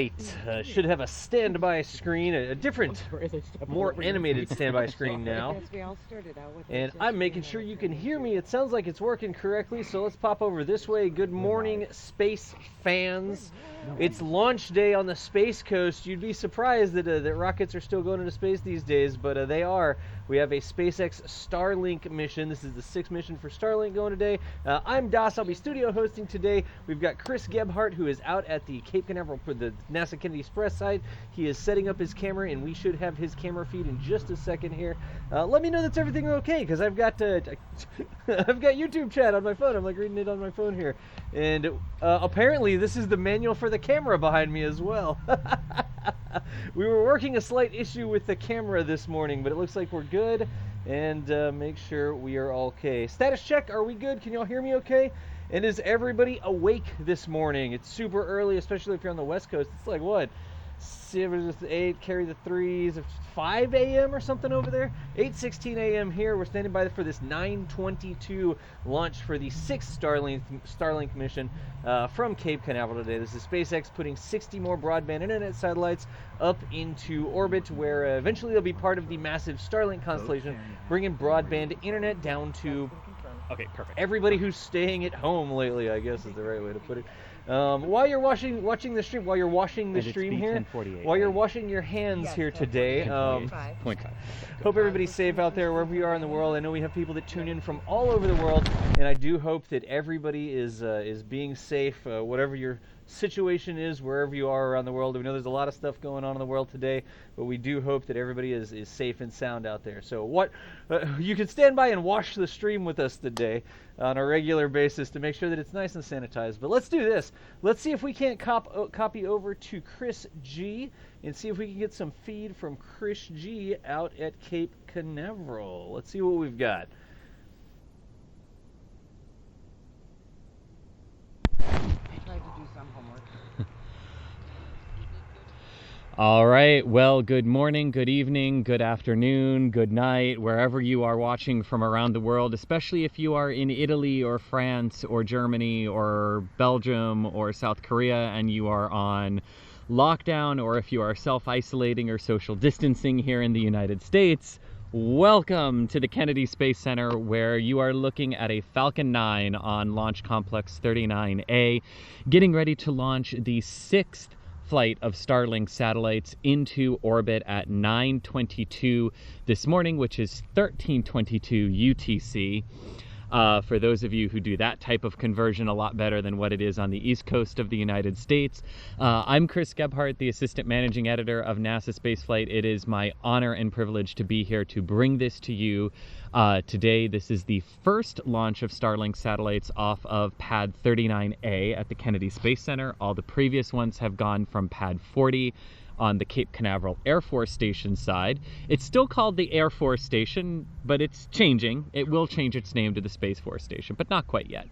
right. Should have a standby screen, a different, more animated standby screen now. And I'm making sure you can hear me. It sounds like it's working correctly, so let's pop over this way. Good morning, space fans. It's launch day on the Space Coast. You'd be surprised that rockets are still going into space these days, but they are. We have a SpaceX Starlink mission. This is the 6th mission for Starlink going today. I'm Das. I'll be studio hosting today. We've got Chris Gebhardt, who is out at the Cape Canaveral for the NASA Kennedy Express site. He is setting up his camera, and we should have his camera feed in just a second here. Let me know that's everything okay, because I've got I've got YouTube chat on my phone. I'm like reading it on my phone here, and apparently this is the manual for the camera behind me as well. We were working a slight issue with the camera this morning, but it looks like we're good, and make sure we are okay. Status check, are we good? Can y'all hear me okay? And is everybody awake this morning? It's super early, especially if you're on the West Coast. It's like what? 7 to 8, carry the 3s, 5 a.m. or something over there. 8:16 a.m. here. We're standing by for this 9:22 launch for the 6th Starlink mission from Cape Canaveral today. This is SpaceX putting 60 more broadband internet satellites up into orbit, where eventually they'll be part of the massive Starlink constellation, bringing broadband internet down to everybody who's staying at home lately, I guess is the right way to put it. While you're watching the stream, while you're washing the stream here, while you're washing your hands here today, hope everybody's safe out there wherever you are in the world. I know we have people that tune in from all over the world, and I do hope that everybody is being safe, whatever your situation is, wherever you are around the world. We know there's a lot of stuff going on in the world today, but we do hope that everybody is safe and sound out there. So you can stand by and watch the stream with us today on a regular basis to make sure that it's nice and sanitized. But let's do this. Let's see if we can't copy over to Chris G and see if we can get some feed from Chris G out at Cape Canaveral. Let's see what we've got. All right, well, good morning, good evening, good afternoon, good night, wherever you are watching from around the world, especially if you are in Italy or France or Germany or Belgium or South Korea and you are on lockdown, or if you are self-isolating or social distancing here in the United States. Welcome to the Kennedy Space Center, where you are looking at a Falcon 9 on Launch Complex 39A, getting ready to launch the 6th flight of Starlink satellites into orbit at 9:22 this morning, which is 13:22 UTC. For those of you who do that type of conversion a lot better than what it is on the East Coast of the United States. I'm Chris Gebhardt, the Assistant Managing Editor of NASASpaceflight. It is my honor and privilege to be here to bring this to you today. This is the first launch of Starlink satellites off of Pad 39A at the Kennedy Space Center. All the previous ones have gone from Pad 40 on the Cape Canaveral Air Force Station side. It's still called the Air Force Station, but it's changing. It will change its name to the Space Force Station, but not quite yet.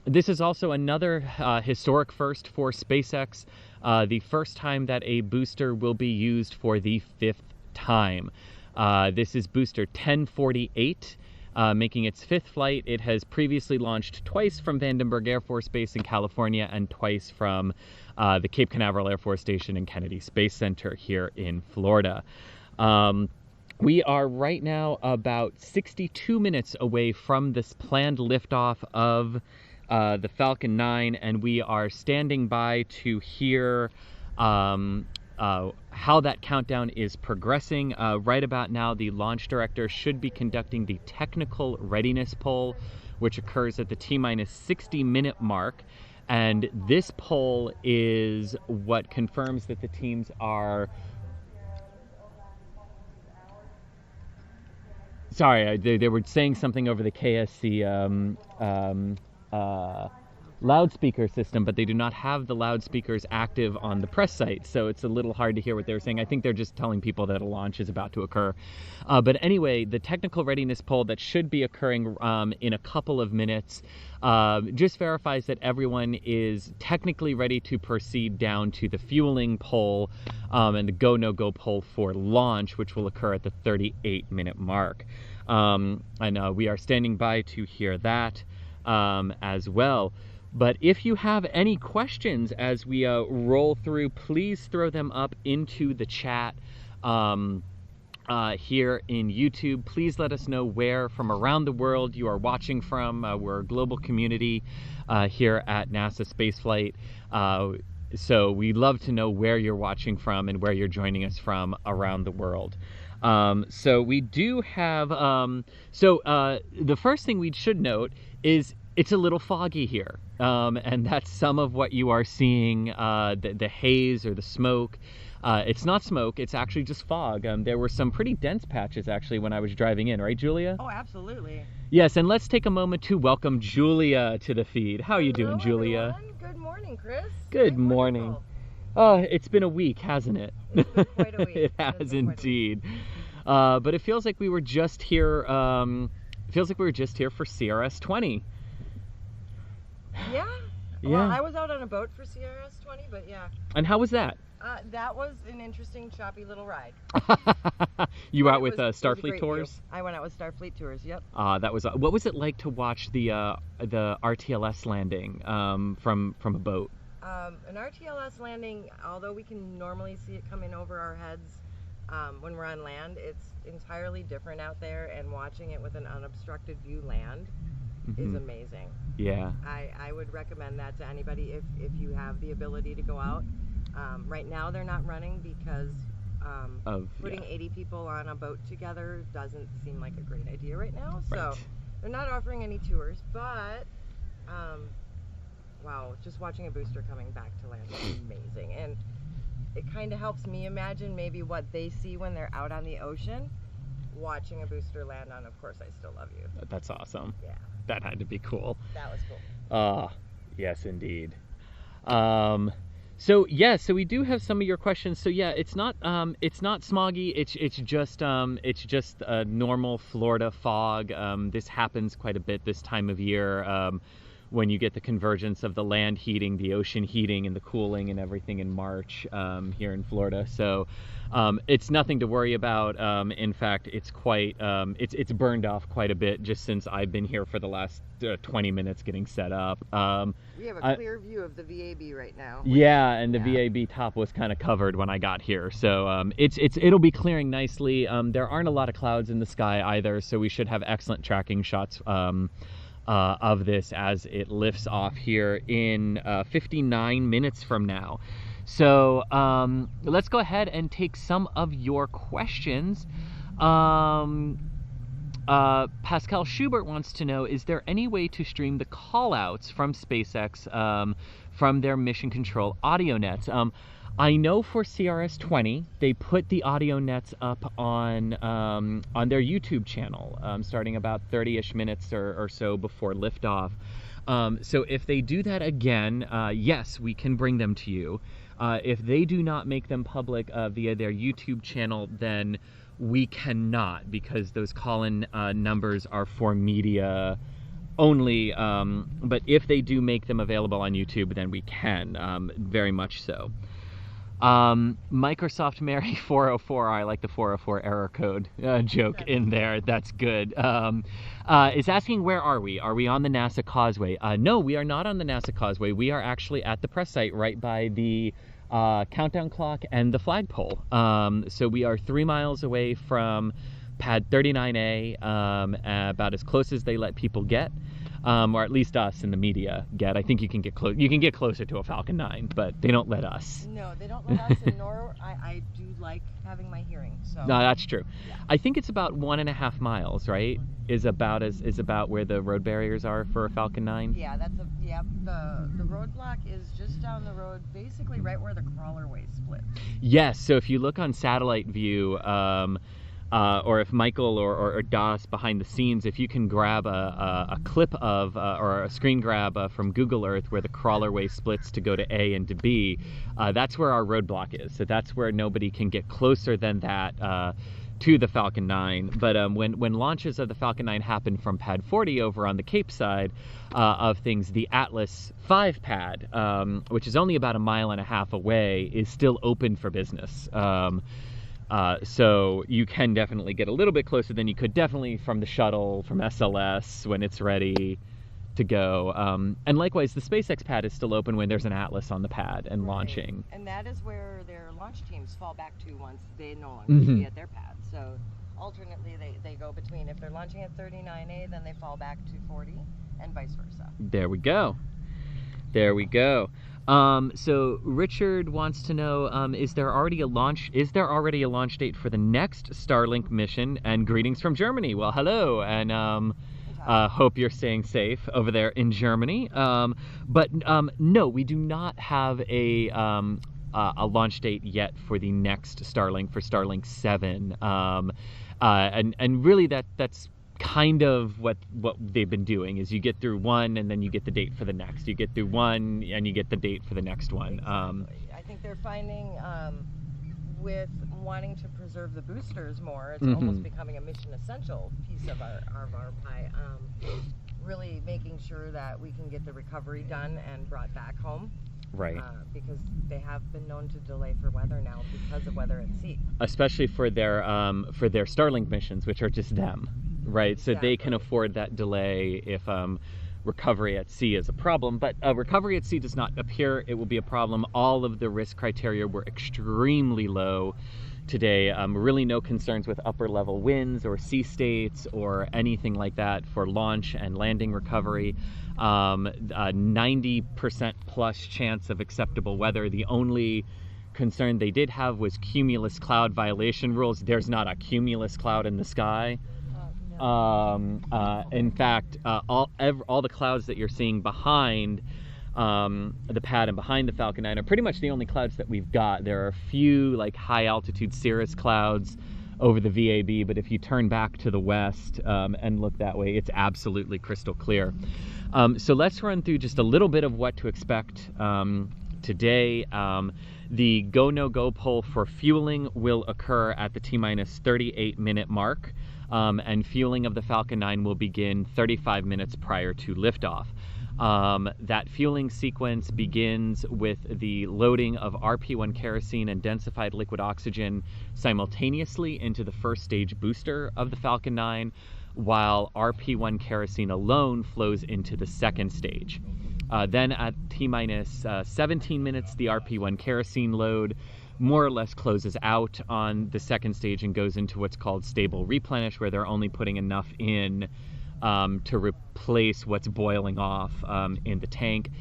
This is also another historic first for SpaceX, the first time that a booster will be used for the 5th time. This is booster 1048. Making its 5th flight. It has previously launched twice from Vandenberg Air Force Base in California and twice from the Cape Canaveral Air Force Station and Kennedy Space Center here in Florida. We are right now about 62 minutes away from this planned liftoff of the Falcon 9, and we are standing by to hear how that countdown is progressing. Right about now, the launch director should be conducting the technical readiness poll, which occurs at the T-minus 60-minute mark. And this poll is what confirms that the teams are... Sorry, they were saying something over the KSC loudspeaker system, but they do not have the loudspeakers active on the press site, so it's a little hard to hear what they're saying. I think they're just telling people that a launch is about to occur. But anyway, the technical readiness poll that should be occurring in a couple of minutes just verifies that everyone is technically ready to proceed down to the fueling poll and the go, no-go poll for launch, which will occur at the 38-minute mark. And we are standing by to hear that as well. But if you have any questions as we roll through, please throw them up into the chat here in YouTube. Please let us know where from around the world you are watching from. We're a global community here at NASA Spaceflight. So we'd love to know where you're watching from and where you're joining us from around the world. So we do have, the first thing we should note is it's a little foggy here. And that's some of what you are seeing, the haze or the smoke. It's not smoke, it's actually just fog. There were some pretty dense patches actually when I was driving in, right, Julia? Oh, absolutely. Yes, and let's take a moment to welcome Julia to the feed. How are you doing, Julia? Everyone. Good morning, Chris. Good morning. Wonderful. Oh, it's been a week, hasn't it? It's been quite a week. It has indeed. But it feels like we were just here. It feels like we were just here for CRS 20. Yeah. Yeah. Well, I was out on a boat for CRS 20, but yeah. And how was that? That was an interesting, choppy little ride. You were out with It was a Starfleet great Tours? view. I went out with Starfleet Tours. Yep. That was. What was it like to watch the RTLS landing from a boat? An RTLS landing, although we can normally see it coming over our heads when we're on land, it's entirely different out there, and watching it with an unobstructed view land is amazing. Yeah. I would recommend that to anybody if you have the ability to go out. Right now they're not running because putting 80 people on a boat together doesn't seem like a great idea right now. So they're not offering any tours, but wow, just watching a booster coming back to land is amazing. And it kind of helps me imagine maybe what they see when they're out on the ocean, watching a booster land on Of Course I Still Love You. That's awesome. Yeah. That had to be cool. That was cool. Yes, indeed. So yeah, so we do have some of your questions. So yeah, it's not smoggy. It's just a normal Florida fog. This happens quite a bit this time of year. When you get the convergence of the land heating, the ocean heating, and the cooling and everything in March here in Florida. So it's nothing to worry about. In fact, it's quite it's burned off quite a bit just since I've been here for the last 20 minutes getting set up. We have a clear view of the VAB right now. Yeah, and the VAB top was kind of covered when I got here, so it'll be clearing nicely. There aren't a lot of clouds in the sky either, so we should have excellent tracking shots of this as it lifts off here in 59 minutes from now. So let's go ahead and take some of your questions. Pascal Schubert wants to know, is there any way to stream the callouts from SpaceX from their mission control audio nets? I know for CRS-20, they put the audio nets up on their YouTube channel, starting about 30-ish minutes or so before liftoff. So if they do that again, yes, we can bring them to you. If they do not make them public via their YouTube channel, then we cannot, because those call-in numbers are for media only. But if they do make them available on YouTube, then we can, very much so. Microsoft Mary 404, I like the 404 error code joke in there. That's good. Is asking, where are we? Are we on the NASA Causeway? No, we are not on the NASA Causeway. We are actually at the press site right by the countdown clock and the flagpole. So we are 3 miles away from pad 39A, about as close as they let people get. Or at least us in the media get. I think you can get close. You can get closer to a Falcon 9, but they don't let us. No, they don't let us, and nor I do like having my hearing. So no, that's true. Yeah. I think it's about 1.5 miles, right? Is about where the road barriers are for a Falcon 9. Yeah, the roadblock is just down the road, basically right where the crawlerway splits. Yes. So if you look on satellite view. Or if Michael or Das behind the scenes, if you can grab a clip of or a screen grab from Google Earth where the crawlerway splits to go to A and to B, that's where our roadblock is. So that's where nobody can get closer than that to the Falcon 9. But when launches of the Falcon 9 happen from pad 40 over on the Cape side of things, the Atlas 5 pad, which is only about 1.5 miles away, is still open for business. So you can definitely get a little bit closer than you could definitely from the shuttle, from SLS when it's ready to go. And likewise, the SpaceX pad is still open when there's an Atlas on the pad and launching. And that is where their launch teams fall back to once they no longer be at their pad. So alternately, they go between, if they're launching at 39A, then they fall back to 40, and vice versa. There we go. There we go. So Richard wants to know, is there already a launch date for the next Starlink mission? And greetings from Germany. Well, hello, and hope you're staying safe over there in Germany. But no, we do not have a launch date yet for the next Starlink, for Starlink 7. And really that's kind of what they've been doing, is you get through one and then you get the date for the next. You get through one and you get the date for the next one. Exactly. I think they're finding with wanting to preserve the boosters more, it's almost becoming a mission essential piece of our pie. Really making sure that we can get the recovery done and brought back home. Right. Because they have been known to delay for weather now because of weather at sea. Especially for their Starlink missions, which are just them, right? Exactly. So they can afford that delay if recovery at sea is a problem. But recovery at sea does not appear it will be a problem. All of the risk criteria were extremely low today. Really no concerns with upper level winds or sea states or anything like that for launch and landing recovery. 90% plus chance of acceptable weather. The only concern they did have was cumulus cloud violation rules. There's not a cumulus cloud in the sky. In fact, all the clouds that you're seeing behind the pad and behind the Falcon 9 are pretty much the only clouds that we've got. There are a few like high altitude cirrus clouds over the VAB, but if you turn back to the west and look that way, it's absolutely crystal clear. So let's run through just a little bit of what to expect today. The go, no go poll for fueling will occur at the T-minus 38-minute mark, and fueling of the Falcon 9 will begin 35 minutes prior to liftoff. That fueling sequence begins with the loading of RP1 kerosene and densified liquid oxygen simultaneously into the first stage booster of the Falcon 9, while RP1 kerosene alone flows into the second stage. Then at T-minus 17 minutes, the RP1 kerosene load more or less closes out on the second stage and goes into what's called stable replenish, where they're only putting enough in to replace what's boiling off in the tank.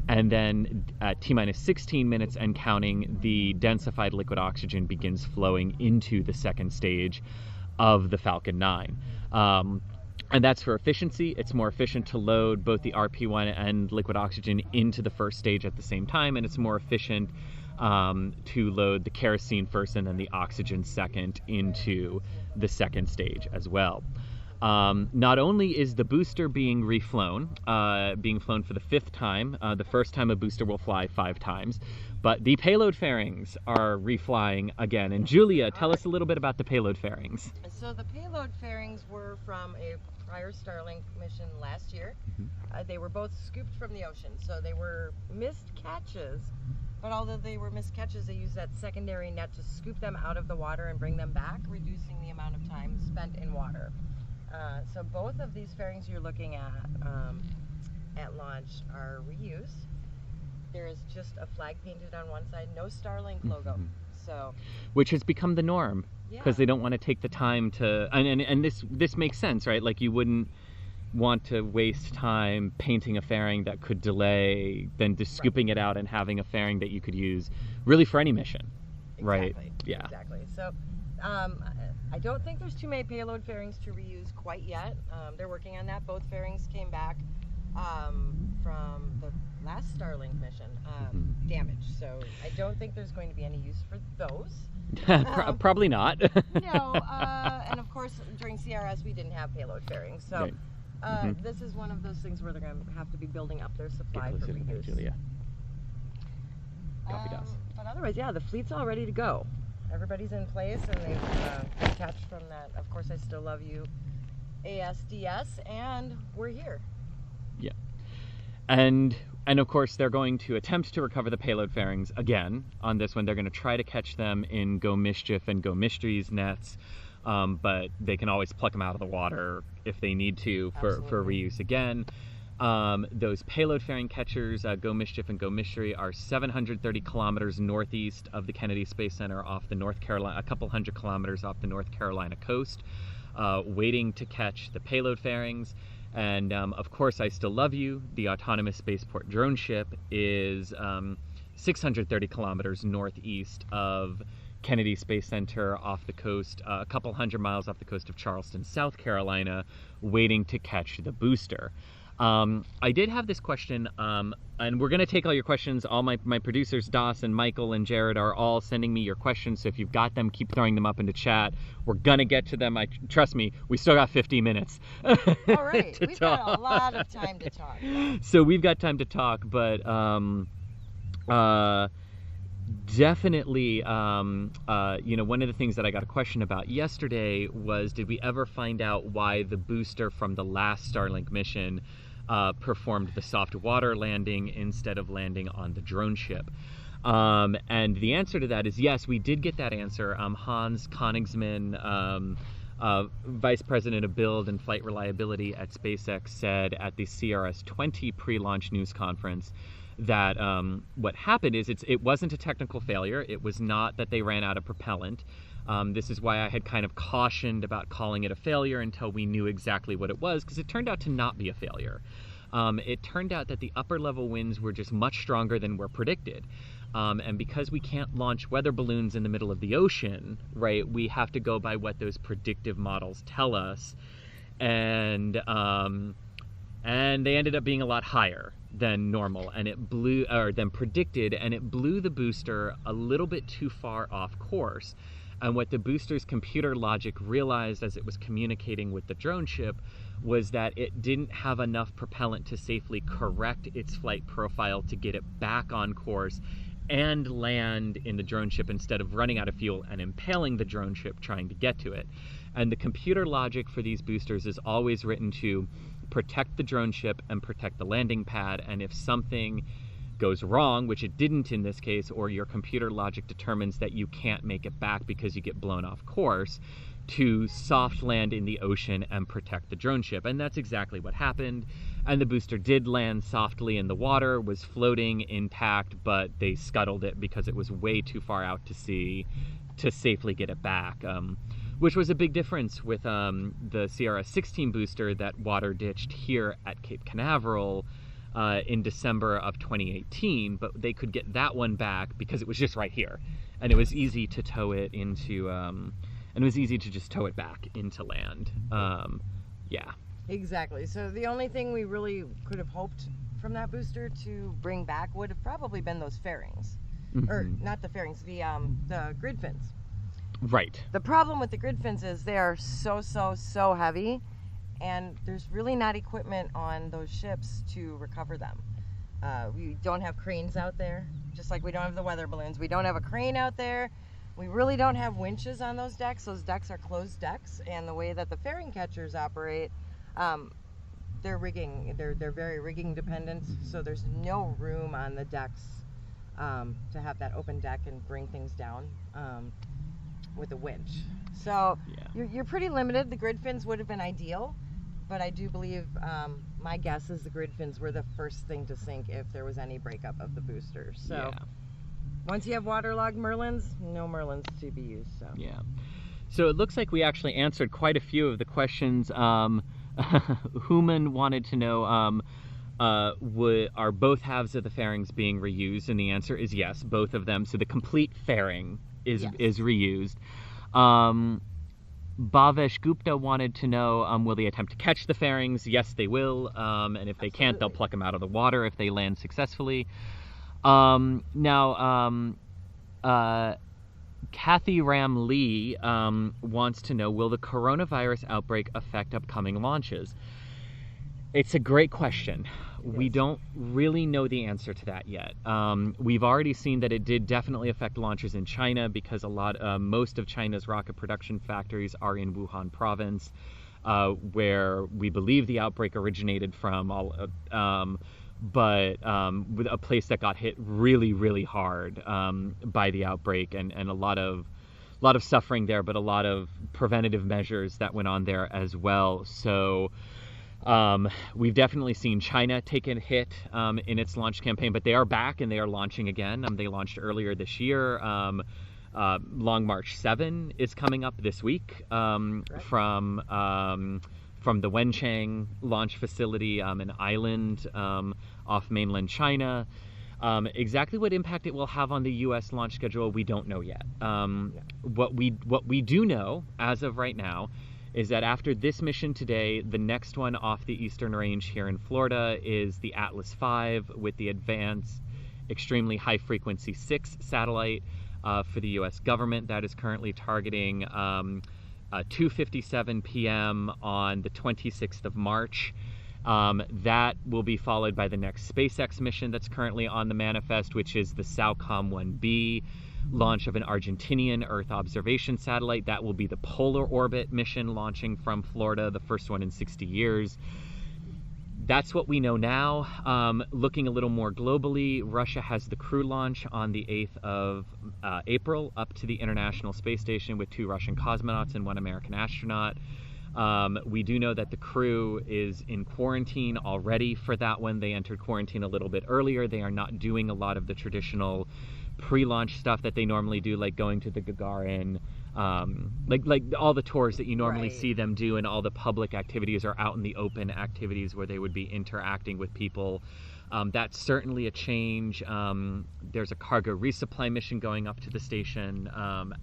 And then at T-minus 16 minutes and counting, the densified liquid oxygen begins flowing into the second stage of the Falcon 9. And that's for efficiency. It's more efficient to load both the RP1 and liquid oxygen into the first stage at the same time, and it's more efficient to load the kerosene first and then the oxygen second into the second stage as well. Not only is the booster being reflown, being flown for the 5th time, the first time a booster will fly 5 times, but the payload fairings are reflying again. And Julia, tell us a little bit about the payload fairings. So the payload fairings were from a prior Starlink mission last year. They were both scooped from the ocean, so they were missed catches. But although they were missed catches, they used that secondary net to scoop them out of the water and bring them back, reducing the amount of time spent in water. So both of these fairings you're looking at launch are reuse. There is just a flag painted on one side, no Starlink logo. So, which has become the norm, because they don't want to take the time to, and this makes sense, right? Like, you wouldn't want to waste time painting a fairing that could delay, then just scooping it out and having a fairing that you could use really for any mission, right? Yeah. Exactly. So I don't think there's too many payload fairings to reuse quite yet. They're working on that. Both fairings came back from the last Starlink mission damaged, so I don't think there's going to be any use for those. Probably not. No, and of course during CRS we didn't have payload fairings, so this is one of those things where they're going to have to be building up their supply for reuse. Julia. Copy does. But otherwise, yeah, the fleet's all ready to go. Everybody's in place, and they've detached from that Of Course I Still Love You ASDS, and we're here. Yeah. And of course they're going to attempt to recover the payload fairings again on this one. They're going to try to catch them in Go Mischief and Go Mysteries nets, but they can always pluck them out of the water if they need to for reuse again. Those payload fairing catchers, Go Mischief and Go Mystery, are 730 kilometers northeast of the Kennedy Space Center, off the North Carolina, a couple hundred kilometers off the North Carolina coast, waiting to catch the payload fairings. And of course, I Still Love You, the autonomous spaceport drone ship, is 630 kilometers northeast of Kennedy Space Center, off the coast, a couple hundred miles off the coast of Charleston, South Carolina, waiting to catch the booster. I did have this question, and we're going to take all your questions. All my producers, Das and Michael and Jared, are all sending me your questions, so if you've got them, keep throwing them up into chat. We're going to get to them. Trust me, we still got 50 minutes. All right, we've got a lot of time to talk. So we've got time to talk, but definitely, you know, one of the things that I got a question about yesterday was, did we ever find out why the booster from the last Starlink mission performed the soft water landing instead of landing on the drone ship? And the answer to that is yes, we did get that answer. Hans Koenigsmann, Vice President of Build and Flight Reliability at SpaceX, said at the CRS-20 pre-launch news conference that what happened is it wasn't a technical failure. It was not that they ran out of propellant. This is why I had kind of cautioned about calling it a failure until we knew exactly what it was, because it turned out to not be a failure. It turned out that the upper level winds were just much stronger than were predicted. And because we can't launch weather balloons in the middle of the ocean, right, we have to go by what those predictive models tell us. And they ended up being a lot higher than normal, and it blew, or than predicted, and it blew the booster a little bit too far off course. And what the booster's computer logic realized as it was communicating with the drone ship was that it didn't have enough propellant to safely correct its flight profile to get it back on course and land in the drone ship instead of running out of fuel and impaling the drone ship trying to get to it. And the computer logic for these boosters is always written to protect the drone ship and protect the landing pad. And if something goes wrong, which it didn't in this case, or your computer logic determines that you can't make it back because you get blown off course, to soft land in the ocean and protect the drone ship. And that's exactly what happened. And the booster did land softly in the water, was floating intact, but they scuttled it because it was way too far out to sea to safely get it back. Which was a big difference with the CRS-16 booster that water ditched here at Cape Canaveral in December of 2018, but they could get that one back because it was just right here, and it was easy to tow it into, and it was easy to just tow it back into land. Yeah. Exactly. So the only thing we really could have hoped from that booster to bring back would have probably been those fairings, or not the fairings, the grid fins. Right. The problem with the grid fins is they are so heavy, and there's really not equipment on those ships to recover them. We don't have cranes out there, just like we don't have the weather balloons. We don't have a crane out there. We really don't have winches on those decks. Those decks are closed decks, and the way that the fairing catchers operate, they're rigging. They're very rigging dependent, so there's no room on the decks to have that open deck and bring things down with a winch. So yeah, you're pretty limited. The grid fins would have been ideal, but I do believe, my guess is the grid fins were the first thing to sink if there was any breakup of the boosters. So yeah, once you have waterlogged Merlins, no Merlins to be used. So yeah. So it looks like we actually answered quite a few of the questions. Human wanted to know, are both halves of the fairings being reused? And the answer is yes, both of them. So the complete fairing is reused. Bhavesh Gupta wanted to know, will they attempt to catch the fairings? Yes, they will. And if they can't, they'll pluck them out of the water if they land successfully. Kathy Ram Lee wants to know, will the coronavirus outbreak affect upcoming launches? It's a great question. Yes. We don't really know the answer to that yet. We've already seen that it did definitely affect launches in China because most of China's rocket production factories are in Wuhan province, where we believe the outbreak originated from. But with a place that got hit really, really hard by the outbreak, and a lot of suffering there, but a lot of preventative measures that went on there as well. So We've definitely seen China take a hit in its launch campaign, but they are back and they are launching again. They launched earlier this year. Long March 7 is coming up this week from the Wenchang launch facility, an island off mainland China. Exactly what impact it will have on the U.S. launch schedule, we don't know yet. What we do know as of right now is that after this mission today, the next one off the Eastern Range here in Florida is the Atlas V with the Advanced Extremely High Frequency 6 satellite for the U.S. government. That is currently targeting 2:57 p.m. on the 26th of March. That will be followed by the next SpaceX mission that's currently on the manifest, which is the SAOCOM 1B launch of an Argentinian Earth observation satellite. That will be the polar orbit mission launching from Florida, the first one in 60 years. That's what we know now. Looking a little more globally, Russia has the crew launch on the 8th of April up to the International Space Station with 2 Russian cosmonauts and 1 American astronaut. We do know that the crew is in quarantine already for that one. They entered quarantine a little bit earlier. They are not doing a lot of the traditional pre-launch stuff that they normally do, like going to the Gagarin, like all the tours that you normally see them do, and all the public activities are out in the open activities where they would be interacting with people. That's certainly a change. There's a cargo resupply mission going up to the station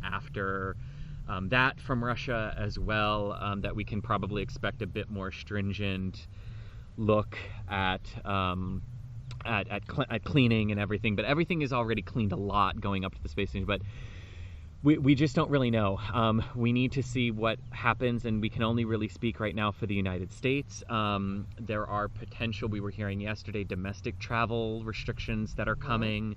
after that from Russia as well, that we can probably expect a bit more stringent look at cleaning and everything. But everything is already cleaned a lot going up to the space station. But we just don't really know. We need to see what happens, and we can only really speak right now for the United States. There are potential, we were hearing yesterday, domestic travel restrictions that are coming.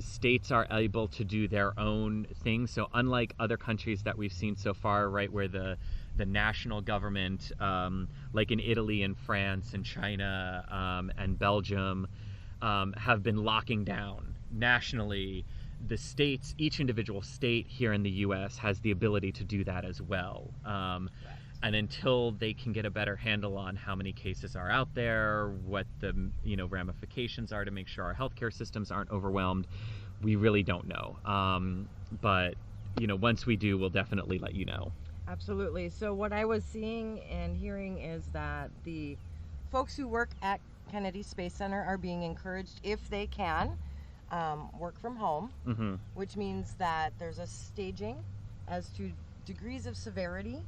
States are able to do their own thing. So unlike other countries that we've seen so far, right, where the national government, like in Italy and France and China and Belgium, have been locking down nationally, the states, each individual state here in the U.S. has the ability to do that as well. And until they can get a better handle on how many cases are out there, what the ramifications are to make sure our healthcare systems aren't overwhelmed, we really don't know. But once we do, we'll definitely let you know. Absolutely. So what I was seeing and hearing is that the folks who work at Kennedy Space Center are being encouraged, if they can, work from home, which means that there's a staging as to degrees of severity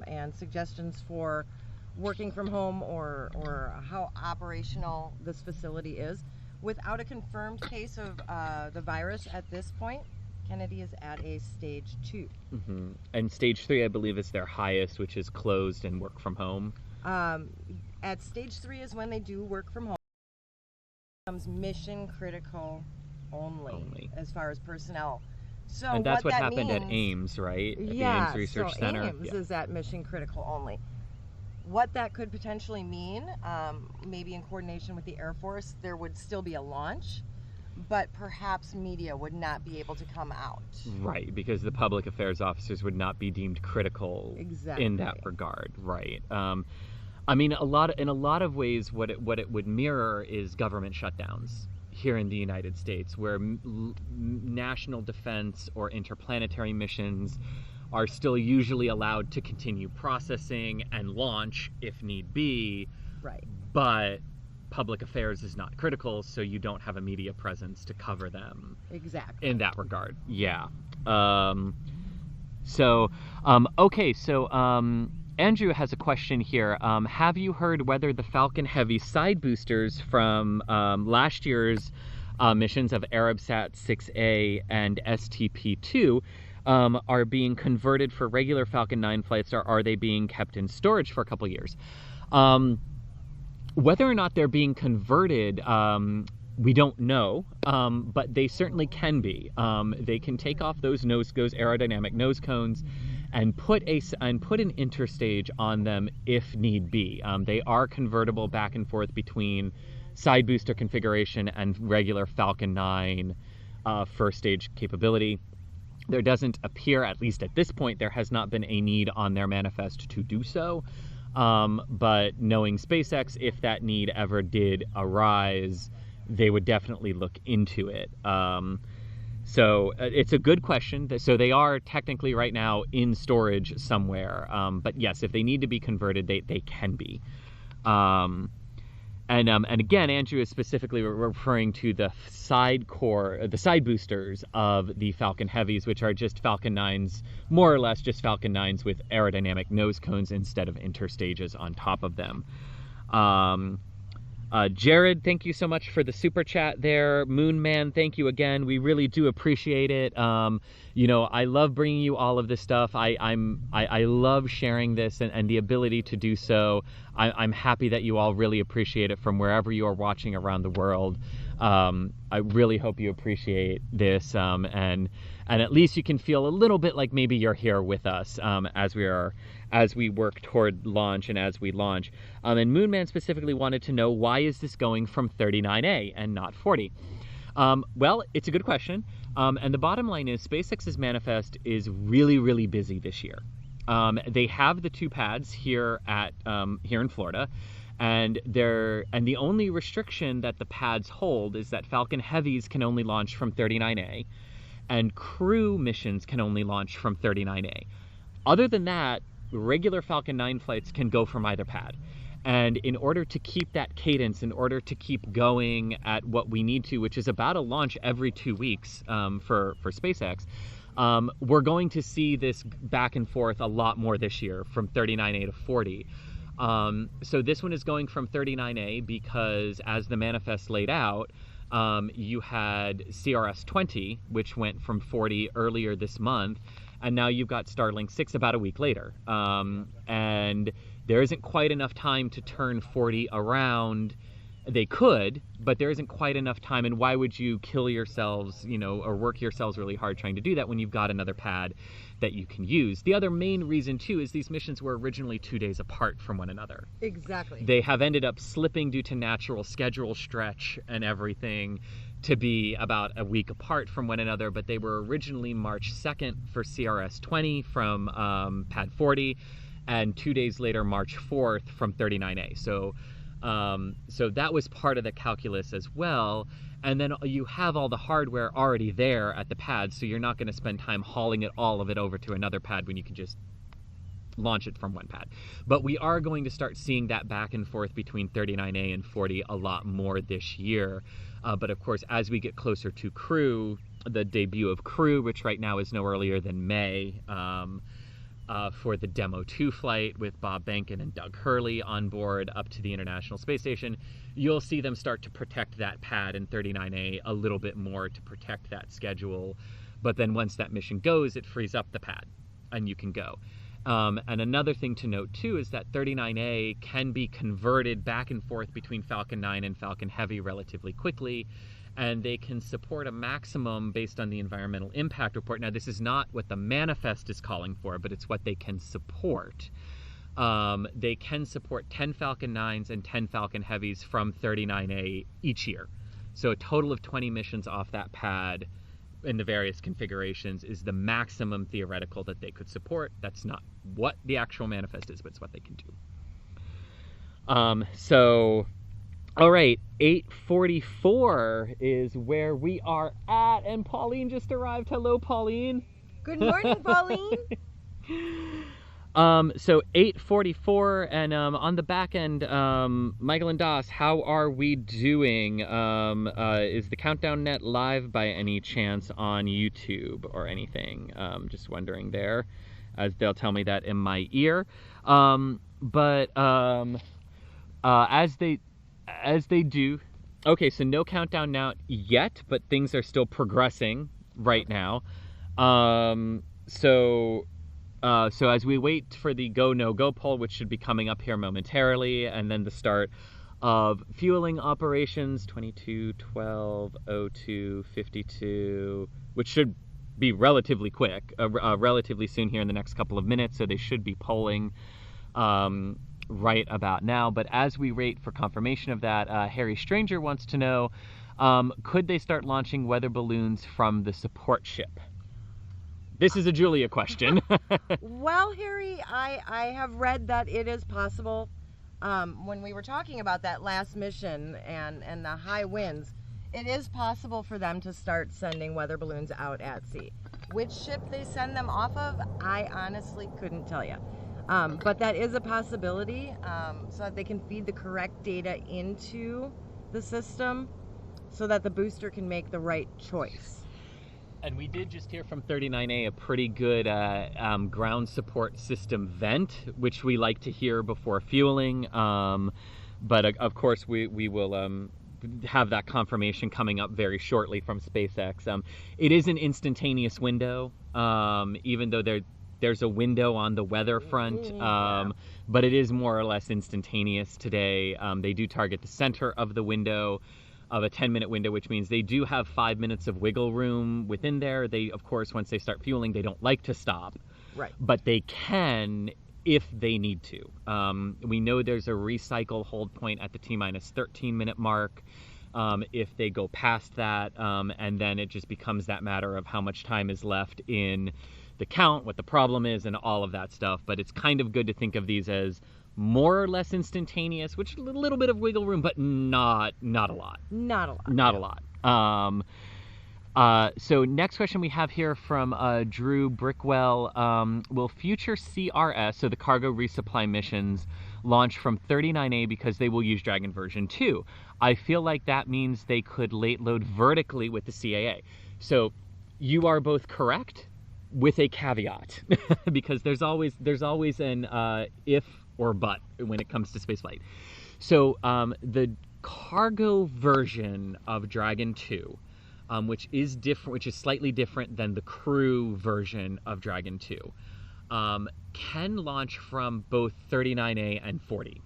and suggestions for working from home or how operational this facility is. Without a confirmed case of the virus at this point, Kennedy is at a stage 2. And stage 3, I believe, is their highest, which is closed and work from home. At stage 3 is when they do work from home. It becomes mission critical only as far as personnel. So and that's what that happened means, at Ames, right? At yeah, the Ames Research Center. Ames is at mission critical only. What that could potentially mean, maybe in coordination with the Air Force, there would still be a launch, but perhaps media would not be able to come out. Right, because the public affairs officers would not be deemed critical in that regard, right? I mean, in a lot of ways, what it would mirror is government shutdowns here in the United States, where national defense or interplanetary missions are still usually allowed to continue processing and launch if need be. Right. But public affairs is not critical, so you don't have a media presence to cover them. Exactly. In that regard, yeah. Okay, so Andrew has a question here. Have you heard whether the Falcon Heavy side boosters from last year's missions of Arabsat 6A and STP-2 are being converted for regular Falcon 9 flights, or are they being kept in storage for a couple years? Whether or not they're being converted, we don't know, but they certainly can be. They can take off those aerodynamic nose cones, and put an interstage on them if need be. They are convertible back and forth between side booster configuration and regular Falcon 9 first stage capability. There doesn't appear, at least at this point, there has not been a need on their manifest to do so. But knowing SpaceX, if that need ever did arise, they would definitely look into it. So it's a good question. So they are technically right now in storage somewhere. But yes, if they need to be converted, they can be. And again, Andrew is specifically referring to the side boosters of the Falcon Heavies, which are just Falcon 9s, more or less just Falcon 9s with aerodynamic nose cones instead of interstages on top of them. Jared, thank you so much for the super chat there. Moonman, thank you again. We really do appreciate it. You know, I love bringing you all of this stuff. I love sharing this and the ability to do so. I'm happy that you all really appreciate it from wherever you are watching around the world. I really hope you appreciate this, and at least you can feel a little bit like maybe you're here with us as we work toward launch and as we launch. And Moonman specifically wanted to know, why is this going from 39A and not 40? Well, it's a good question. And the bottom line is SpaceX's manifest is really, really busy this year. They have the 2 pads here in Florida, and the only restriction that the pads hold is that Falcon Heavies can only launch from 39A, and crew missions can only launch from 39A. Other than that, regular Falcon 9 flights can go from either pad. And in order to keep that cadence, in order to keep going at what we need to, which is about a launch every 2 weeks for SpaceX, we're going to see this back and forth a lot more this year from 39A to 40. So this one is going from 39A because, as the manifest laid out, you had CRS-20, which went from 40 earlier this month, and now you've got Starlink 6 about a week later. And there isn't quite enough time to turn 40 around. They could, but there isn't quite enough time, and why would you kill yourselves, you know, or work yourselves really hard trying to do that when you've got another pad that you can use? The other main reason, too, is these missions were originally 2 days apart from one another. Exactly. They have ended up slipping due to natural schedule stretch and everything to be about a week apart from one another, but they were originally March 2nd for CRS-20 from pad 40, and 2 days later, March 4th from 39A. So that was part of the calculus as well. And then you have all the hardware already there at the pad, so you're not going to spend time hauling all of it over to another pad when you can just launch it from one pad. But we are going to start seeing that back and forth between 39A and 40 a lot more this year. But of course, as we get closer to Crew, the debut of Crew, which right now is no earlier than May, for the Demo 2 flight with Bob Behnken and Doug Hurley on board up to the International Space Station, you'll see them start to protect that pad in 39A a little bit more to protect that schedule. But then once that mission goes, it frees up the pad and you can go. And another thing to note too is that 39A can be converted back and forth between Falcon 9 and Falcon Heavy relatively quickly, and they can support a maximum based on the environmental impact report. Now, this is not what the manifest is calling for, but it's what they can support. They can support 10 Falcon 9s and 10 Falcon Heavies from 39A each year. So a total of 20 missions off that pad in the various configurations is the maximum theoretical that they could support. That's not what the actual manifest is, but it's what they can do. All right, 8:44 is where we are at, and Pauline just arrived. Hello, Pauline. Good morning, Pauline. So 8:44, and on the back end, Michael and Das, how are we doing? Is the Countdown Net live by any chance on YouTube or anything? Just wondering there, as they'll tell me that in my ear. As they do. Okay, so no countdown now yet, but things are still progressing right now. So as we wait for the go, no go poll, which should be coming up here momentarily, and then the start of fueling operations, 22, 12, 02, 52, which should be relatively quick, relatively soon here in the next couple of minutes, so they should be polling right about now. But as we wait for confirmation of that, Harry Stranger wants to know, could they start launching weather balloons from the support ship? This is a Julia question. Well, Harry, I have read that it is possible. When we were talking about that last mission and the high winds, it is possible for them to start sending weather balloons out at sea. Which ship they send them off of, I honestly couldn't tell you. But that is a possibility, so that they can feed the correct data into the system so that the booster can make the right choice. And we did just hear from 39A a pretty good ground support system vent, which we like to hear before fueling. But of course, we will have that confirmation coming up very shortly from SpaceX. It is an instantaneous window, even though there's a window on the weather front, but it is more or less instantaneous today. They do target the center of the window, of a 10-minute window, which means they do have 5 minutes of wiggle room within there. They, of course, once they start fueling, they don't like to stop. Right. But they can if they need to. We know there's a recycle hold point at the T-minus 13-minute mark. If they go past that, and then it just becomes that matter of how much time is left in the count, what the problem is, and all of that stuff. But it's kind of good to think of these as more or less instantaneous, which a little bit of wiggle room, but not a lot. Not a lot. Not a lot. So next question we have here from Drew Brickwell. Will future CRS, so the cargo resupply missions, launch from 39A because they will use Dragon version 2? I feel like that means they could late load vertically with the CAA. So you are both correct with a caveat, because there's always an if or but when it comes to spaceflight. So the cargo version of Dragon 2, which is slightly different than the crew version of Dragon 2, can launch from both 39A and 40.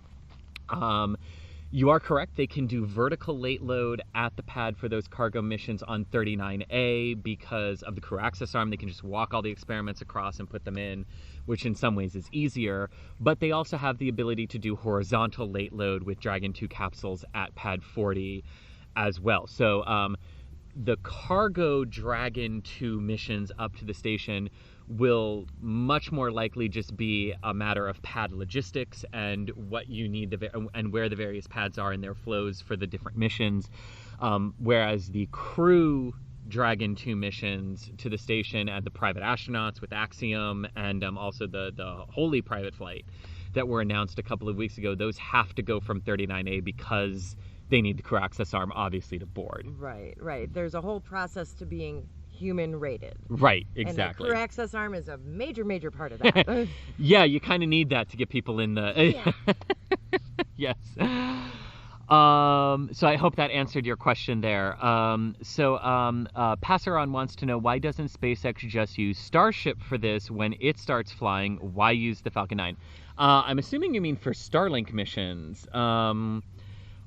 You are correct, they can do vertical late load at the pad for those cargo missions on 39A because of the crew access arm. They can just walk all the experiments across and put them in, which in some ways is easier. But they also have the ability to do horizontal late load with Dragon 2 capsules at pad 40 as well. So the cargo Dragon 2 missions up to the station will much more likely just be a matter of pad logistics and what you need and where the various pads are in their flows for the different missions, whereas the crew Dragon 2 missions to the station and the private astronauts with Axiom and also the Holy private flight that were announced a couple of weeks ago, those have to go from 39A because they need the crew access arm obviously to board. Right. There's a whole process to being human rated. Right, exactly. And the crew access arm is a major part of that. Yeah, you kind of need that to get people in the... Yes. So I hope that answered your question there. Passeron wants to know, why doesn't SpaceX just use Starship for this when it starts flying? Why use the Falcon 9? I'm assuming you mean for Starlink missions.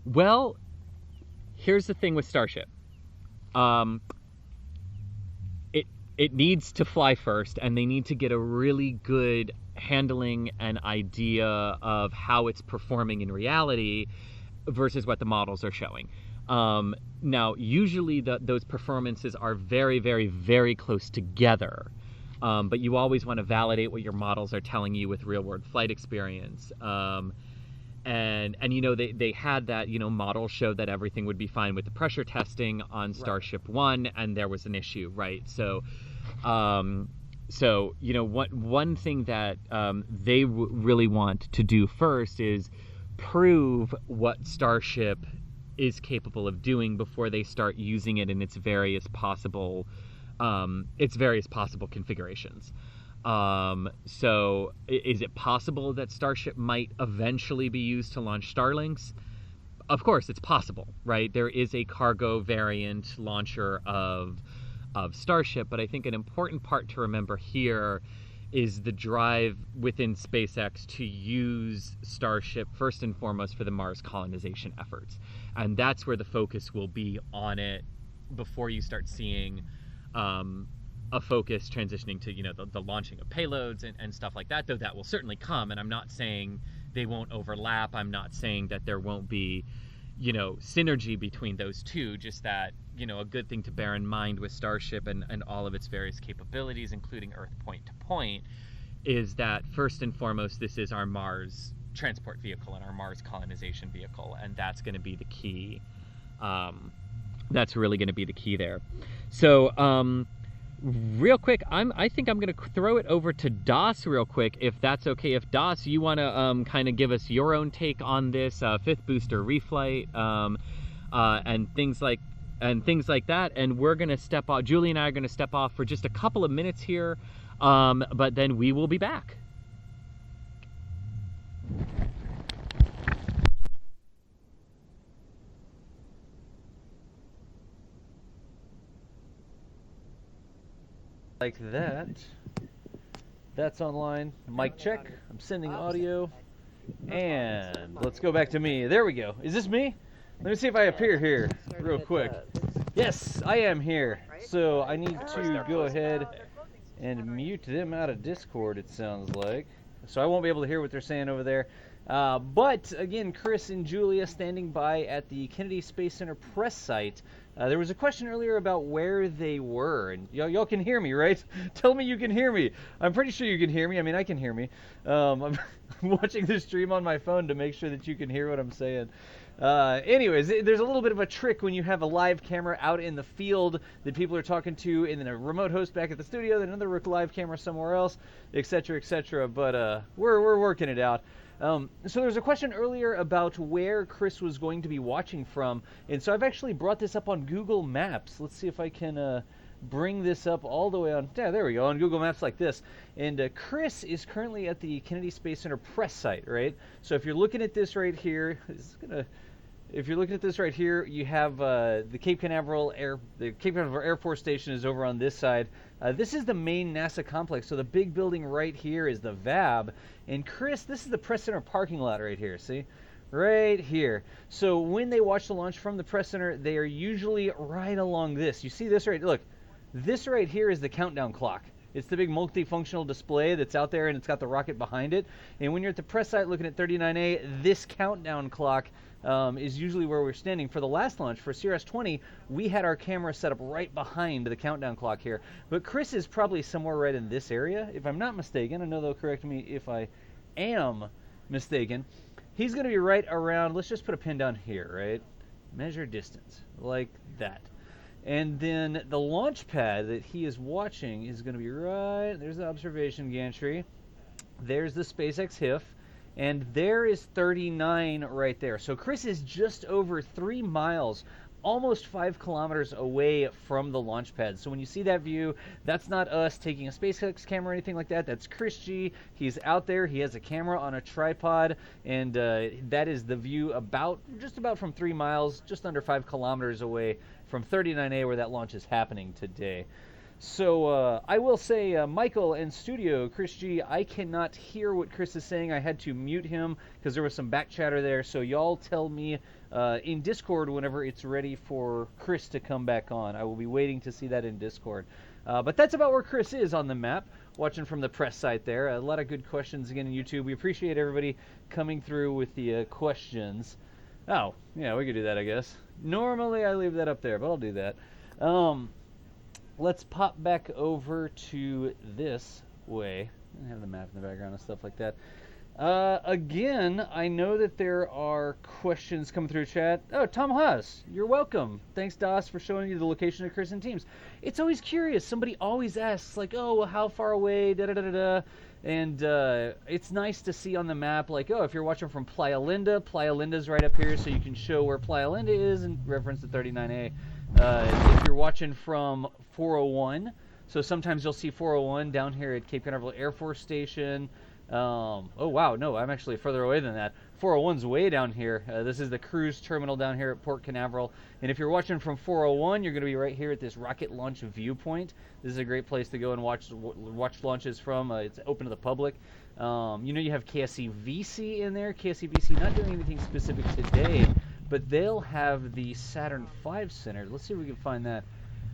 Well, here's the thing with Starship. It needs to fly first, and they need to get a really good handling and idea of how it's performing in reality versus what the models are showing. Now, usually those performances are very, very, very close together, but you always want to validate what your models are telling you with real-world flight experience. And you know, they had that, you know, model showed that everything would be fine with the pressure testing on Starship 1, and there was an issue, right? So you know, one thing that they really want to do first is prove what Starship is capable of doing before they start using it in its various possible configurations. So is it possible that Starship might eventually be used to launch Starlinks? Of course, it's possible, right? There is a cargo variant launcher of Starship, but I think an important part to remember here is the drive within SpaceX to use Starship first and foremost for the Mars colonization efforts. And that's where the focus will be on it before you start seeing a focus transitioning to, you know, the launching of payloads and stuff like that, though that will certainly come. And I'm not saying they won't overlap. I'm not saying that there won't be, you know, synergy between those two. Just that, you know, a good thing to bear in mind with Starship and all of its various capabilities, including Earth point to point, is that first and foremost, this is our Mars transport vehicle and our Mars colonization vehicle, and that's going to be the key. That's really going to be the key there. So, real quick, I think I'm going to throw it over to Das real quick, if that's okay. If Das, you want to kind of give us your own take on this fifth booster reflight, and things like that, and we're going to step off. Julie and I are going to step off for just a couple of minutes here, but then we will be back. Like that. That's online. Mic check. I'm sending audio. And let's go back to me. There we go. Is this me? Let me see if I appear here real quick. Yes, I am here. So I need to go ahead and mute them out of Discord, it sounds like. So I won't be able to hear what they're saying over there. But again, Chris and Julia standing by at the Kennedy Space Center press site. There was a question earlier about where they were, and y'all can hear me, right? Tell me you can hear me. I'm pretty sure you can hear me. I mean, I can hear me. I'm watching the stream on my phone to make sure that you can hear what I'm saying. Anyways, there's a little bit of a trick when you have a live camera out in the field that people are talking to, and then a remote host back at the studio, then another live camera somewhere else, etc., etc. But we're working it out. So there was a question earlier about where Chris was going to be watching from, and so I've actually brought this up on Google Maps. Let's see if I can bring this up all the way on. Yeah, there we go, on Google Maps like this. And Chris is currently at the Kennedy Space Center press site, right? So if you're looking at this right here, if you're looking at this right here, you have the Cape Canaveral Air Force Station is over on this side. This is the main NASA complex. So the big building right here is the VAB. And Chris, this is the press center parking lot right here. See? Right here. So when they watch the launch from the press center, they are usually right along this. You see this right? Look, this right here is the countdown clock. It's the big multifunctional display that's out there, and it's got the rocket behind it. And when you're at the press site looking at 39A, this countdown clock is usually where we're standing. For the last launch, for CRS-20, we had our camera set up right behind the countdown clock here. But Chris is probably somewhere right in this area, if I'm not mistaken. I know they'll correct me if I am mistaken. He's going to be right around, let's just put a pin down here, right? Measure distance, like that. And then the launch pad that he is watching is going to be right, there's the observation gantry, there's the SpaceX HIF, and there is 39 right there. So Chris is just over 3 miles, almost 5 kilometers away from the launch pad. So when you see that view, that's not us taking a SpaceX camera or anything like that. That's Chris G. He's out there. He has a camera on a tripod, and that is the view just about from 3 miles, just under 5 kilometers away from 39A where that launch is happening today. So I will say, Michael and studio, Chris G, I cannot hear what Chris is saying. I had to mute him because there was some back chatter there. So y'all tell me in Discord whenever it's ready for Chris to come back on. I will be waiting to see that in Discord. But that's about where Chris is on the map, watching from the press site there. A lot of good questions again in YouTube. We appreciate everybody coming through with the questions. Oh, yeah, we could do that, I guess. Normally I leave that up there, but I'll do that. Let's pop back over to this way. I have the map in the background and stuff like that. Again, I know that there are questions coming through chat. Oh, Tom Haas, you're welcome. Thanks, Das, for showing you the location of Chris and teams. It's always curious. Somebody always asks, like, oh, well, how far away, da-da-da-da-da. And it's nice to see on the map, like, oh, if you're watching from Playa Linda's right up here, so you can show where Playa Linda is in reference to 39A. If you're watching from 401, so sometimes you'll see 401 down here at Cape Canaveral Air Force Station. Oh, wow, no, I'm actually further away than that. 401's way down here. This is the cruise terminal down here at Port Canaveral. And if you're watching from 401, you're going to be right here at this rocket launch viewpoint. This is a great place to go and watch launches from. It's open to the public. You know, you have KSC VC in there. KSC VC not doing anything specific today, but they'll have the Saturn V Center. Let's see if we can find that.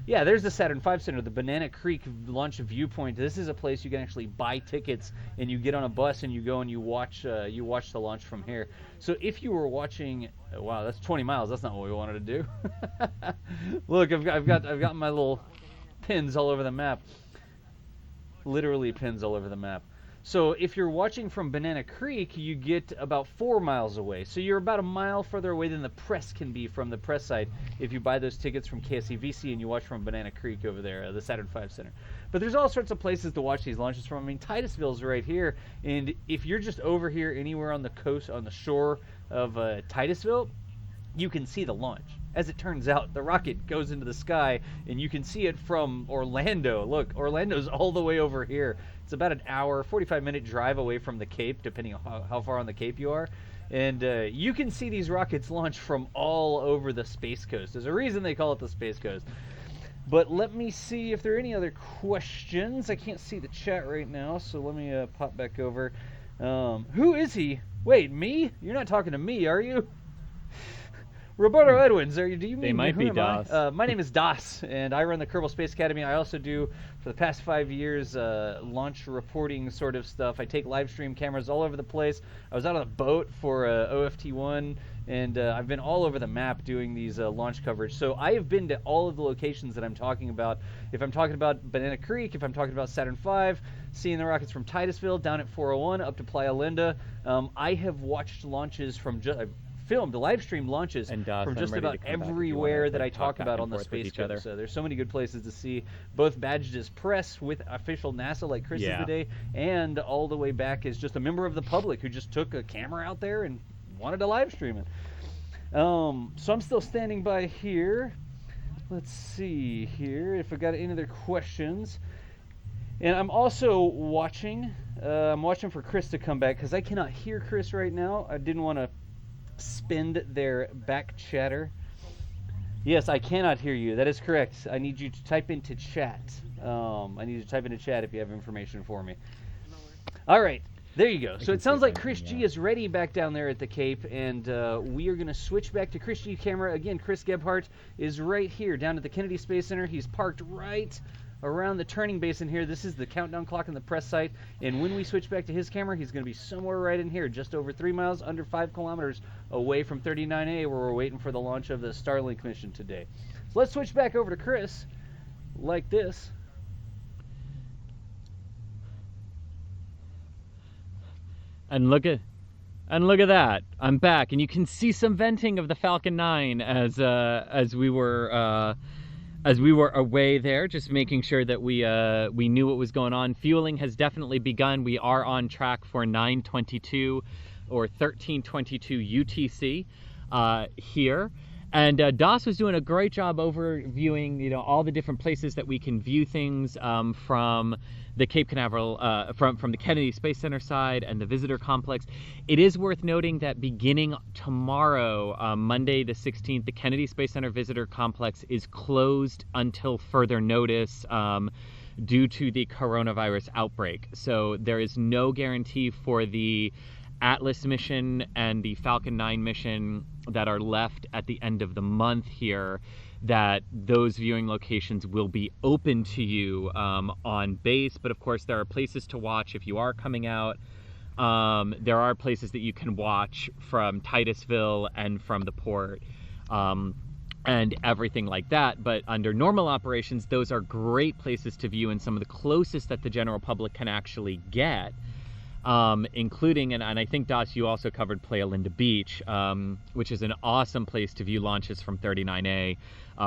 Yeah, there's the Saturn V Center, the Banana Creek launch viewpoint. This is a place you can actually buy tickets, and you get on a bus and you go and you watch the launch from here. So if you were watching, wow, that's 20 miles. That's not what we wanted to do. Look, I've got my little pins all over the map. Literally pins all over the map. So if you're watching from Banana Creek, you get about 4 miles away. So you're about a mile further away than the press can be from the press side if you buy those tickets from KSEVC and you watch from Banana Creek over there, the Saturn V Center. But there's all sorts of places to watch these launches from. I mean, Titusville's right here, and if you're just over here anywhere on the coast, on the shore of Titusville, you can see the launch. As it turns out, the rocket goes into the sky, and you can see it from Orlando. Look, Orlando's all the way over here. It's about an hour, 45-minute drive away from the Cape, depending on how far on the Cape you are. And you can see these rockets launch from all over the Space Coast. There's a reason they call it the Space Coast. But let me see if there are any other questions. I can't see the chat right now, so let me pop back over. Who is he? Wait, me? You're not talking to me, are you? Roberto Edwins, do you mean they might be Das? My name is Das, and I run the Kerbal Space Academy. I also do, for the past 5 years, launch reporting sort of stuff. I take live stream cameras all over the place. I was out on a boat for OFT1, and I've been all over the map doing these launch coverage. So I have been to all of the locations that I'm talking about. If I'm talking about Banana Creek, if I'm talking about Saturn V, seeing the rockets from Titusville down at 401 up to Playa Linda, I have watched launches from filmed live stream launches from just about everywhere that I talk about on the Space Coast. So there's so many good places to see, both badged as press with official NASA like Chris is today, and all the way back as just a member of the public who just took a camera out there and wanted to live stream it. So I'm still standing by here. Let's see here if I got any other questions. And I'm also watching. I'm watching for Chris to come back because I cannot hear Chris right now. I didn't want to spend their back chatter. Yes, I cannot hear you. That is correct. I need you to type into chat. I need you to type into chat if you have information for me. All right, there you go. So it sounds like Chris G is ready back down there at the Cape, and we are going to switch back to Chris G camera. Again, Chris Gebhardt is right here down at the Kennedy Space Center. He's parked right around the turning basin here. This is the countdown clock on the press site, and when we switch back to his camera, he's going to be somewhere right in here, just over 3 miles, under 5 kilometers away from 39A, where we're waiting for the launch of the Starlink mission today. So let's switch back over to Chris, like this. And look at that. I'm back, and you can see some venting of the Falcon 9 as we were away there, just making sure that we knew what was going on. Fueling has definitely begun. We are on track for 9:22 or 13:22 UTC here. And Das was doing a great job overviewing, all the different places that we can view things from the Cape Canaveral, from the Kennedy Space Center side and the visitor complex. It is worth noting that beginning tomorrow, Monday the 16th, the Kennedy Space Center visitor complex is closed until further notice due to the coronavirus outbreak. So there is no guarantee for the Atlas mission and the Falcon 9 mission that are left at the end of the month here, that those viewing locations will be open to you on base. But of course, there are places to watch if you are coming out. There are places that you can watch from Titusville and from the port and everything like that. But under normal operations, those are great places to view and some of the closest that the general public can actually get. Including, and I think, Das, you also covered Playa Linda Beach, which is an awesome place to view launches from 39A,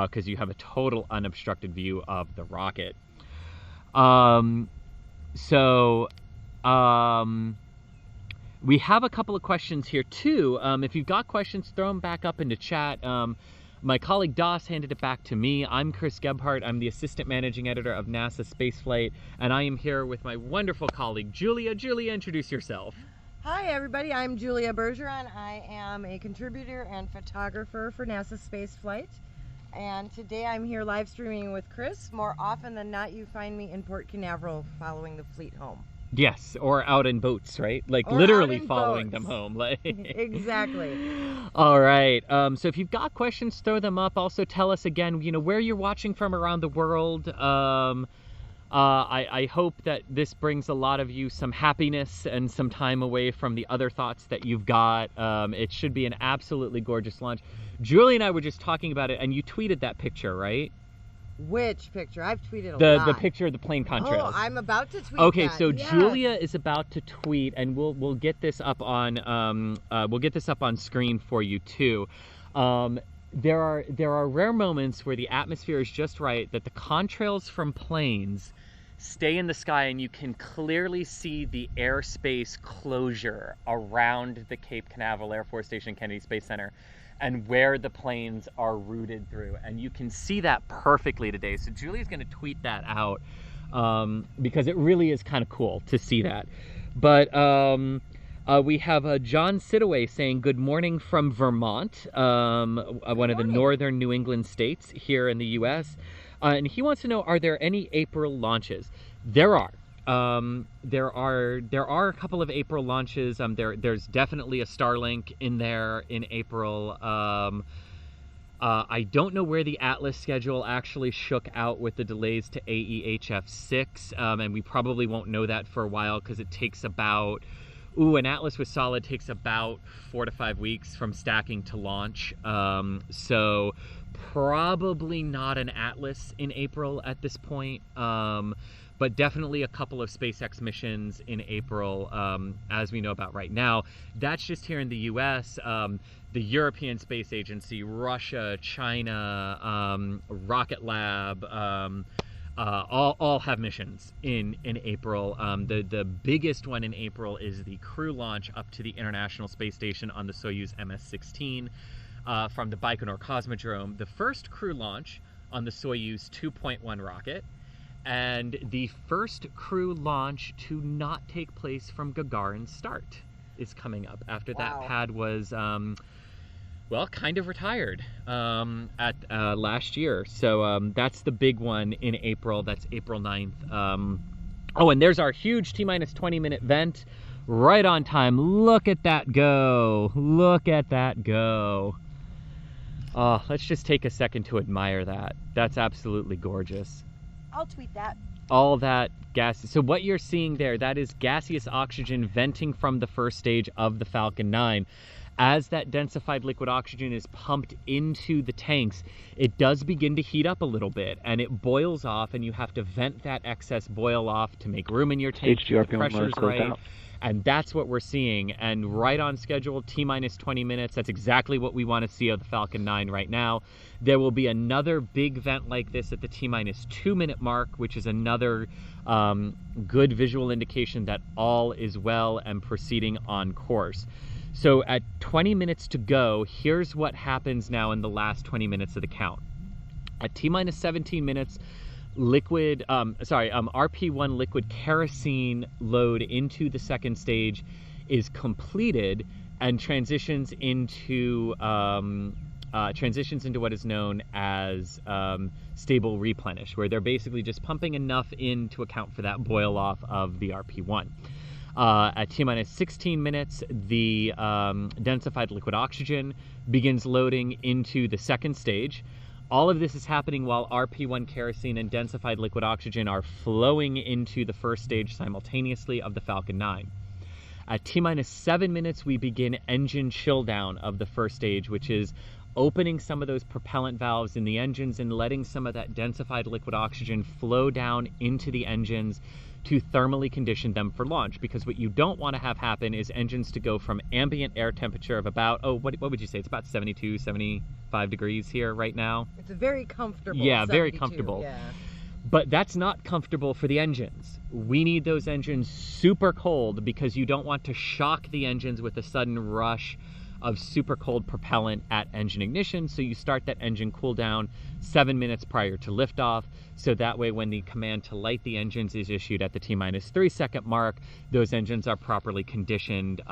because you have a total unobstructed view of the rocket. We have a couple of questions here too. If you've got questions, throw them back up into chat. My colleague Das handed it back to me. I'm Chris Gebhardt. I'm the assistant managing editor of NASASpaceflight, and I am here with my wonderful colleague, Julia. Julia, introduce yourself. Hi, everybody. I'm Julia Bergeron. I am a contributor and photographer for NASASpaceflight, and today I'm here live streaming with Chris. More often than not, you find me in Port Canaveral following the fleet home. Yes, or out in boats, right? Like Or literally out in following boats. them home. Like Exactly. All right. So if you've got questions, throw them up. Also tell us again, where you're watching from around the world. I hope that this brings a lot of you some happiness and some time away from the other thoughts that you've got. It should be an absolutely gorgeous launch. Julie and I were just talking about it, and you tweeted that picture, right? Which picture? I've tweeted a lot. The picture of the plane contrails. Oh, I'm about to tweet Okay, that. so Yes. Julia is about to tweet, and we'll get this up on screen for you too. There are rare moments where the atmosphere is just right that the contrails from planes stay in the sky, and you can clearly see the airspace closure around the Cape Canaveral Air Force Station Kennedy Space Center and where the planes are routed through. And you can see that perfectly today. So Julie's going to tweet that out because it really is kind of cool to see that. But we have John Sidaway saying good morning from Vermont, one of the northern New England states here in the U.S. And he wants to know, are there any April launches? There are. There are a couple of April launches. There's definitely a Starlink in there in April. I don't know where the Atlas schedule actually shook out with the delays to AEHF-6, and we probably won't know that for a while because it takes about, an Atlas with solid takes about 4 to 5 weeks from stacking to launch. So probably not an Atlas in April at this point. But definitely a couple of SpaceX missions in April, as we know about right now. That's just here in the US. The European Space Agency, Russia, China, Rocket Lab, all have missions in April. The biggest one in April is the crew launch up to the International Space Station on the Soyuz MS-16 from the Baikonur Cosmodrome. The first crew launch on the Soyuz 2.1 rocket, and the first crew launch to not take place from Gagarin's start is coming up after that pad was, kind of retired at last year. So that's the big one in April. That's April 9th. And there's our huge T-minus 20-minute vent right on time. Look at that go. Look at that go. Oh, let's just take a second to admire that. That's absolutely gorgeous. I'll tweet that. All that gas. So what you're seeing there, that is gaseous oxygen venting from the first stage of the Falcon 9. As that densified liquid oxygen is pumped into the tanks, it does begin to heat up a little bit, and it boils off, and you have to vent that excess boil off to make room in your tank. The pressure's right. And that's what we're seeing, and right on schedule, T-minus 20 minutes. That's exactly what we want to see of the Falcon 9 right now. There will be another big vent like this at the T-minus 2-minute mark, which is another good visual indication that all is well and proceeding on course. So at 20 minutes to go, here's what happens now in the last 20 minutes of the count. At T-minus 17 minutes, RP1 liquid kerosene load into the second stage is completed and transitions into what is known as stable replenish, where they're basically just pumping enough in to account for that boil off of the RP1. At T-minus 16 minutes, the densified liquid oxygen begins loading into the second stage. All of this is happening while RP1 kerosene and densified liquid oxygen are flowing into the first stage simultaneously of the Falcon 9. At T-minus 7 minutes, we begin engine chill down of the first stage, which is opening some of those propellant valves in the engines and letting some of that densified liquid oxygen flow down into the engines to thermally condition them for launch. Because what you don't want to have happen is engines to go from ambient air temperature of about, what would you say? It's about 72, 75 degrees here right now. It's a very comfortable. Yeah, very comfortable. Yeah. But that's not comfortable for the engines. We need those engines super cold because you don't want to shock the engines with a sudden rush of super cold propellant at engine ignition. So you start that engine cool down 7 minutes prior to liftoff. So that way, when the command to light the engines is issued at the T-minus 3 second mark, those engines are properly conditioned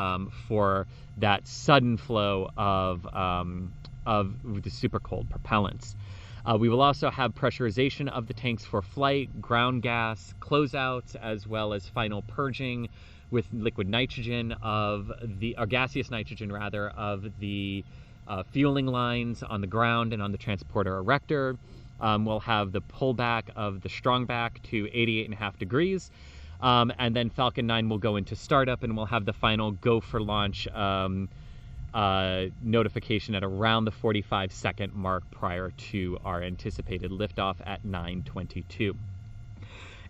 for that sudden flow of the super cold propellants. We will also have pressurization of the tanks for flight, ground gas, closeouts, as well as final purging with liquid nitrogen of the, or gaseous nitrogen rather, of the fueling lines on the ground and on the transporter erector. We'll have the pullback of the strongback to 88.5 degrees. And then Falcon 9 will go into startup, and we'll have the final go for launch notification at around the 45-second mark prior to our anticipated liftoff at 9:22.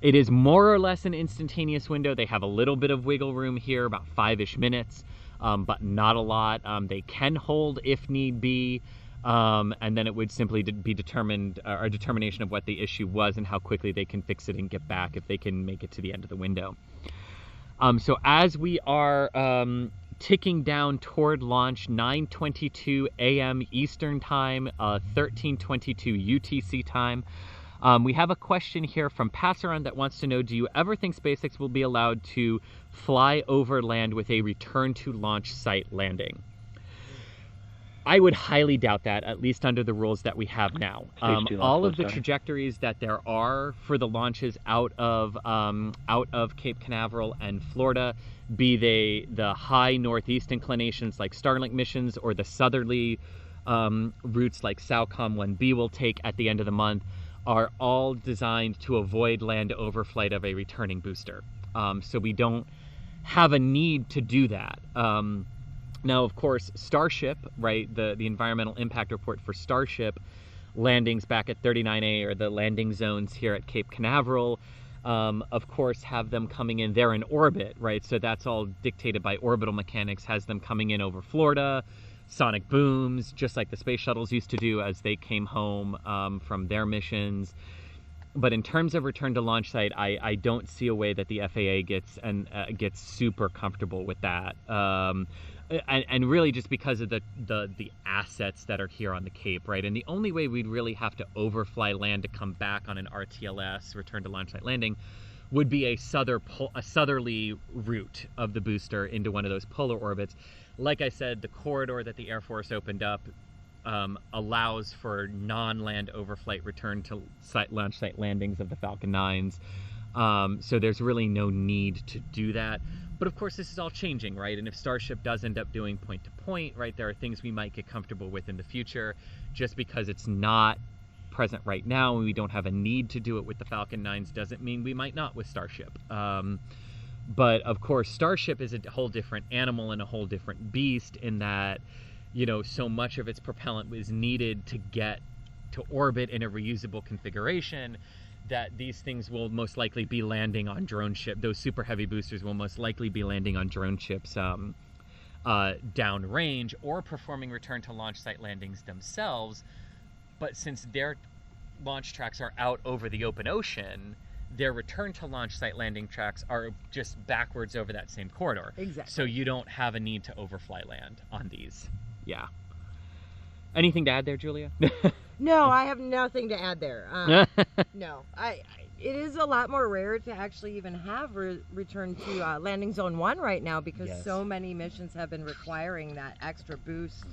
It is more or less an instantaneous window. They have a little bit of wiggle room here, about 5-ish minutes, but not a lot. They can hold if need be, and then it would simply be determined, a determination of what the issue was and how quickly they can fix it and get back if they can make it to the end of the window. So as we are ticking down toward launch, 9:22 a.m. Eastern Time, 13:22 UTC time, we have a question here from Passeron that wants to know, do you ever think SpaceX will be allowed to fly over land with a return to launch site landing? I would highly doubt that, at least under the rules that we have now. All of the trajectories that there are for the launches out of Cape Canaveral and Florida, be they the high northeast inclinations like Starlink missions or the southerly routes like SAOCOM 1B will take at the end of the month, are all designed to avoid land overflight of a returning booster. So we don't have a need to do that. Now, of course, Starship, right, the environmental impact report for Starship landings back at 39A, or the landing zones here at Cape Canaveral, of course, have them coming in. They're in orbit, right? So that's all dictated by orbital mechanics, has them coming in over Florida, sonic booms, just like the space shuttles used to do as they came home from their missions. But in terms of return to launch site, I don't see a way that the FAA gets super comfortable with that. And really just because of the assets that are here on the Cape, right? And the only way we'd really have to overfly land to come back on an RTLS, return to launch site landing, would be a southerly route of the booster into one of those polar orbits. Like I said, the corridor that the Air Force opened up allows for non-land overflight return to launch site landings of the Falcon 9s. So there's really no need to do that. But of course, this is all changing, right? And if Starship does end up doing point-to-point, right, there are things we might get comfortable with in the future. Just because it's not present right now and we don't have a need to do it with the Falcon 9s doesn't mean we might not with Starship. But of course, Starship is a whole different animal and a whole different beast in that, you know, so much of its propellant is needed to get to orbit in a reusable configuration that these things will most likely be landing on drone ship. Those super heavy boosters will most likely be landing on drone ships downrange or performing return to launch site landings themselves. But since their launch tracks are out over the open ocean, their return to launch site landing tracks are just backwards over that same corridor. Exactly. So you don't have a need to overfly land on these. Yeah. Anything to add there, Julia? No, I have nothing to add there. No, it is a lot more rare to actually even have return to landing zone 1 right now because so many missions have been requiring that extra boost,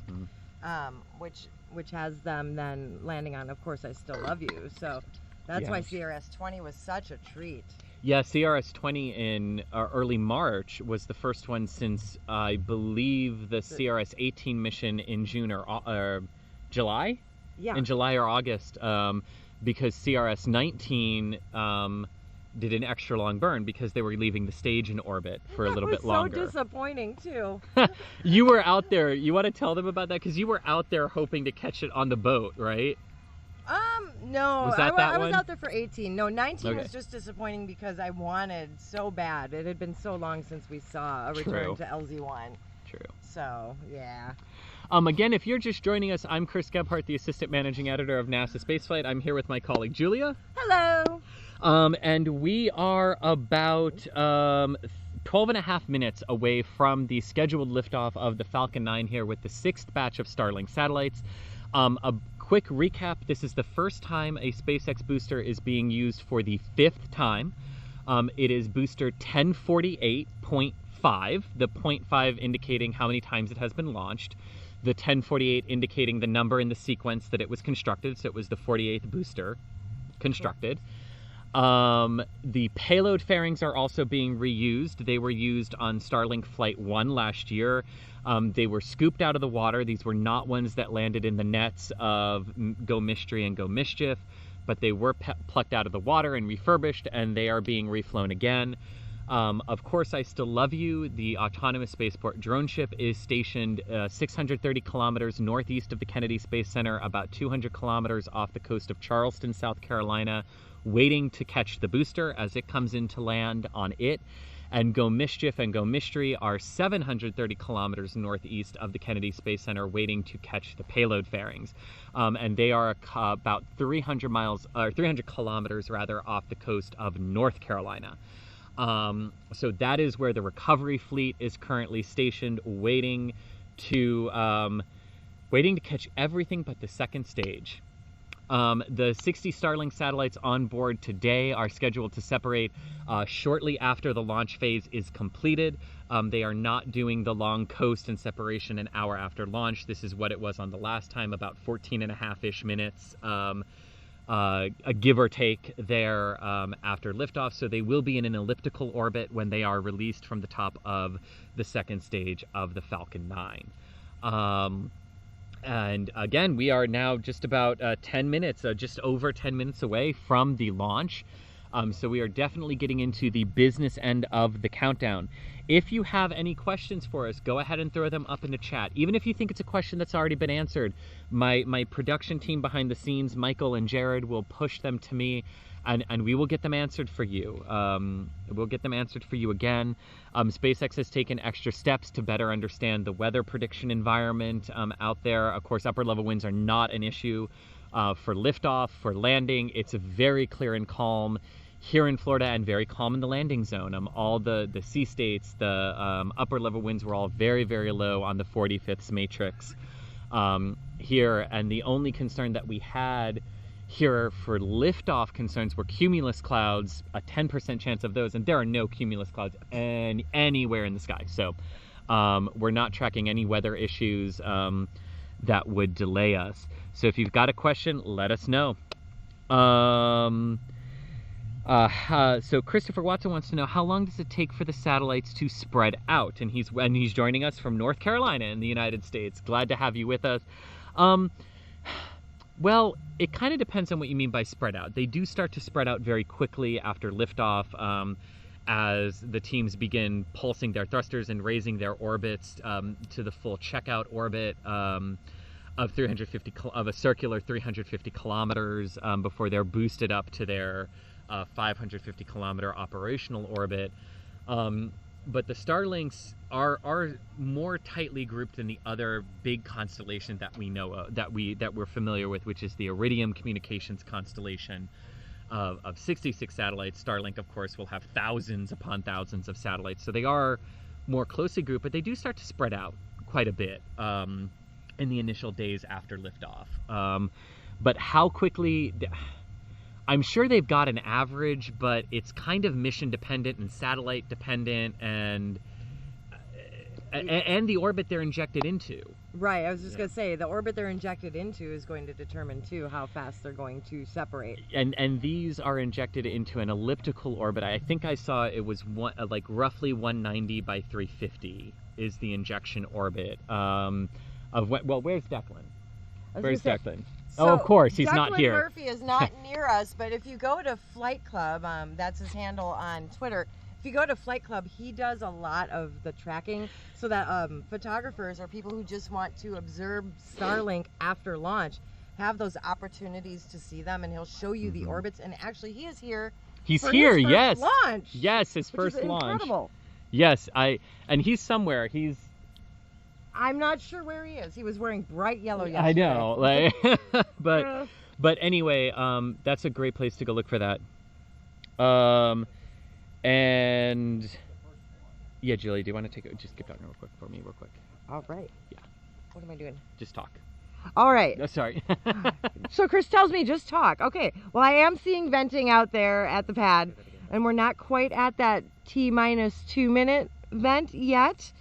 which has them then landing on, of course, I Still Love You. So that's why CRS-20 was such a treat. Yeah, CRS-20 in early March was the first one since, I believe, the CRS-18 mission in June or July? Yeah. In July or August, because CRS-19 did an extra long burn because they were leaving the stage in orbit for a little bit longer. That was so disappointing, too. You were out there. You want to tell them about that? Because you were out there hoping to catch it on the boat, right? No, was that I one? was out there for 18. No, 19 was just disappointing because I wanted so bad. It had been so long since we saw a return to LZ1. True. So, yeah. Again, if you're just joining us, I'm Chris Gebhardt, the Assistant Managing Editor of NASASpaceflight. I'm here with my colleague, Julia. Hello. And we are about 12 and a half minutes away from the scheduled liftoff of the Falcon 9 here with the 6th batch of Starlink satellites. A quick recap, this is the first time a SpaceX booster is being used for the 5th time. It is booster 1048.5, the 0.5 indicating how many times it has been launched. the 1048 indicating the number in the sequence that it was constructed, so it was the 48th booster constructed. The payload fairings are also being reused. They were used on Starlink Flight 1 last year. They were scooped out of the water. These were not ones that landed in the nets of Go Mystery and Go Mischief, but they were plucked out of the water and refurbished, and they are being reflown again. Of course, I Still Love You, the autonomous spaceport drone ship, is stationed 630 kilometers northeast of the Kennedy Space Center, about 200 kilometers off the coast of Charleston, South Carolina, waiting to catch the booster as it comes into land on it. And Go Mischief and Go Mystery are 730 kilometers northeast of the Kennedy Space Center, waiting to catch the payload fairings. And they are about 300 kilometers rather off the coast of North Carolina. So that is where the recovery fleet is currently stationed, waiting to catch everything but the second stage. The 60 Starlink satellites on board today are scheduled to separate shortly after the launch phase is completed. They are not doing the long coast and separation an hour after launch. This is what it was on the last time, about 14.5-ish minutes, a give or take there after liftoff. So they will be in an elliptical orbit when they are released from the top of the second stage of the Falcon 9. And again, we are now just about 10 minutes, just over 10 minutes away from the launch. So we are definitely getting into the business end of the countdown. If you have any questions for us, go ahead and throw them up in the chat. Even if you think it's a question that's already been answered, my production team behind the scenes, Michael and Jared, will push them to me, and we will get them answered for you. We'll get them answered for you again. SpaceX has taken extra steps to better understand the weather prediction environment out there. Of course, upper level winds are not an issue for liftoff, for landing. It's very clear and calm here in Florida, and very calm in the landing zone. All the sea states, the upper level winds were all very, very low on the 45th matrix here. And the only concern that we had here for liftoff concerns were cumulus clouds, a 10% chance of those, and there are no cumulus clouds anywhere in the sky. So we're not tracking any weather issues that would delay us. So if you've got a question, let us know. So Christopher Watson wants to know, how long does it take for the satellites to spread out? And he's joining us from North Carolina in the United States. Glad to have you with us. Well, it kind of depends on what you mean by spread out. They do start to spread out very quickly after liftoff, as the teams begin pulsing their thrusters and raising their orbits to the full checkout orbit of a circular 350 kilometers before they're boosted up to their 550 kilometer operational orbit. But the Starlinks are more tightly grouped than the other big constellation that we know of, that we're familiar with, which is the Iridium Communications constellation of 66 satellites. Starlink, of course, will have thousands upon thousands of satellites, so they are more closely grouped, but they do start to spread out quite a bit in the initial days after liftoff. But how quickly? I'm sure they've got an average, but it's kind of mission dependent and satellite dependent, and the orbit they're injected into. Right, I was just gonna say, the orbit they're injected into is going to determine too how fast they're going to separate. And these are injected into an elliptical orbit. I think I saw it was like roughly 190 by 350 is the injection orbit well, where's Declan? Where's Declan? So of course, he's Declan not here. Murphy is not near us, but if you go to Flight Club, that's his handle on Twitter. If you go to Flight Club, he does a lot of the tracking, so that photographers or people who just want to observe Starlink after launch have those opportunities to see them, and he'll show you the orbits. And actually, he is here. He's here, his first yes. Launch. Yes, his first launch. Incredible. Yes, and he's somewhere. I'm not sure where he is. He was wearing bright yellow yesterday. I know, but anyway, that's a great place to go look for that. And yeah, Julie, do you want to just skip down real quick for me, real quick? All right. Yeah. What am I doing? Just talk. All right. No, sorry. So Chris tells me just talk. Okay. Well, I am seeing venting out there at the pad, and we're not quite at that T-minus 2 minute vent yet.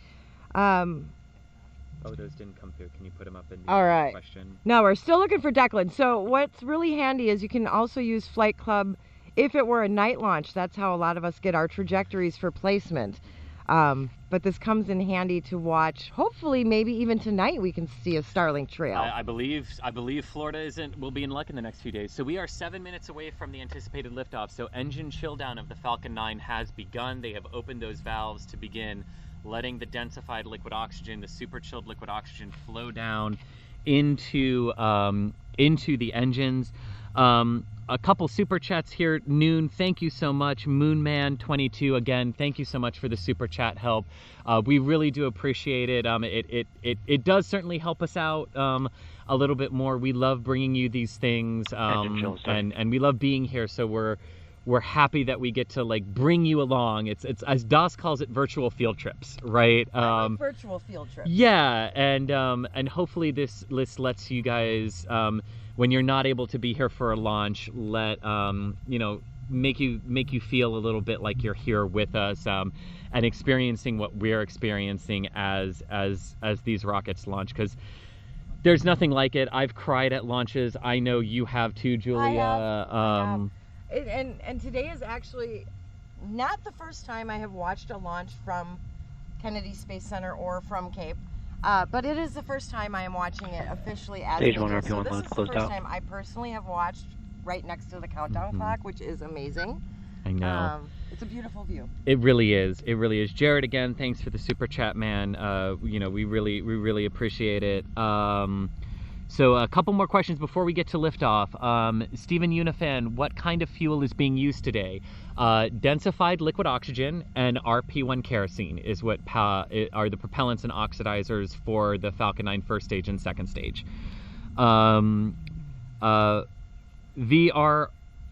Oh, those didn't come through. Can you put them up in the All right. question? No, we're still looking for Declan. So what's really handy is you can also use Flight Club if it were a night launch. That's how a lot of us get our trajectories for placement. But this comes in handy to watch. Hopefully, maybe even tonight we can see a Starlink trail. I believe Florida will be in luck in the next few days. So we are 7 minutes away from the anticipated liftoff. So engine chill down of the Falcon 9 has begun. They have opened those valves to begin letting the densified liquid oxygen, the super chilled liquid oxygen, flow down into the engines. A couple super chats here. Noon, thank you so much. Moonman22, again, thank you so much for the super chat help. We really do appreciate it. It does certainly help us out a little bit more. We love bringing you these things, and we love being here. So we're happy that we get to like bring you along. It's as Das calls it, virtual field trips, right? I like virtual field trips. Yeah, and hopefully this lets you guys, when you're not able to be here for a launch, you know, make you feel a little bit like you're here with us, and experiencing what we're experiencing as these rockets launch, because there's nothing like it. I've cried at launches. I know you have too, Julia. I have. And today is actually not the first time I have watched a launch from Kennedy Space Center or from Cape, but it is the first time I am watching it officially as Stage 1 so RP1 this is the closed first out. time I personally have watched right next to the countdown clock, which is amazing. I know. It's a beautiful view. It really is. It really is. Jared, again, thanks for the super chat, man. You know, we really appreciate it. So a couple more questions before we get to liftoff. Stephen Unifan, what kind of fuel is being used today? Densified liquid oxygen and RP1 kerosene is what are the propellants and oxidizers for the Falcon 9 first stage and second stage.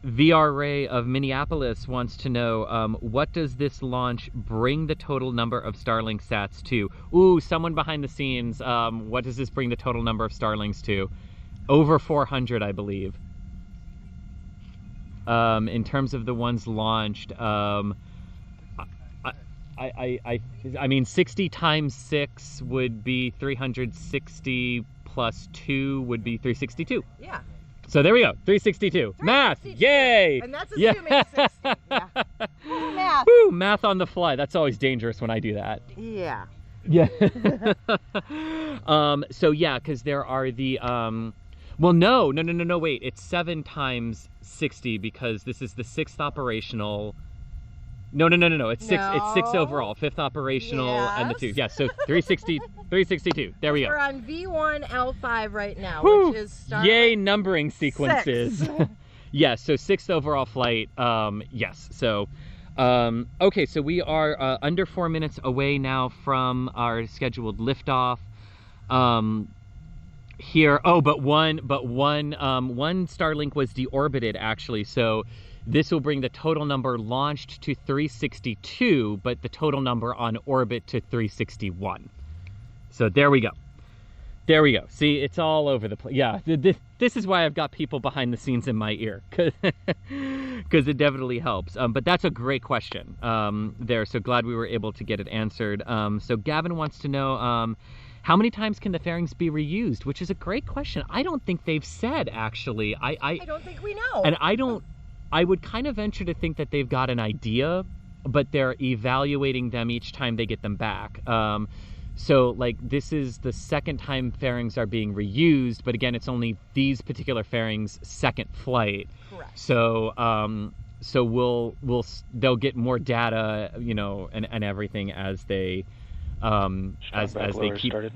VR Ray of Minneapolis wants to know, what does this launch bring the total number of Starlink sats to? Ooh, someone behind the scenes, what does this bring the total number of Starlinks to? Over 400, I believe. In terms of the ones launched, I mean, 60 times 6 would be 360, plus 2 would be 362. Yeah. So there we go, 362. Math, yay! And that's assuming 60. Yeah. Math. Woo, math on the fly. That's always dangerous when I do that. Yeah. Yeah. So yeah, because there are the well, no, wait. It's 7 times 60 because this is the 6th operational. No. It's 6. No. It's 6 overall. 5th operational and the 2. Yeah. So 362. There we go. We're on V1.0 right now, Whew. which is Starlink. Yay, numbering sequences. Yes. So 6th overall flight. Yes. So. Okay. So we are under 4 minutes away now from our scheduled liftoff. Here. Oh, but one Starlink was deorbited actually. So. This will bring the total number launched to 362, but the total number on orbit to 361. So there we go. There we go. See, it's all over the place. Yeah, this is why I've got people behind the scenes in my ear, because it definitely helps. But that's a great question there. So glad we were able to get it answered. So Gavin wants to know, how many times can the fairings be reused? Which is a great question. I don't think they've said, actually. I don't think we know. And I would kind of venture to think that they've got an idea, but they're evaluating them each time they get them back. So like this is the 2nd time fairings are being reused, but again, it's only these particular fairings' 2nd flight. Correct. So they'll get more data, you know, and everything as they as they keep started.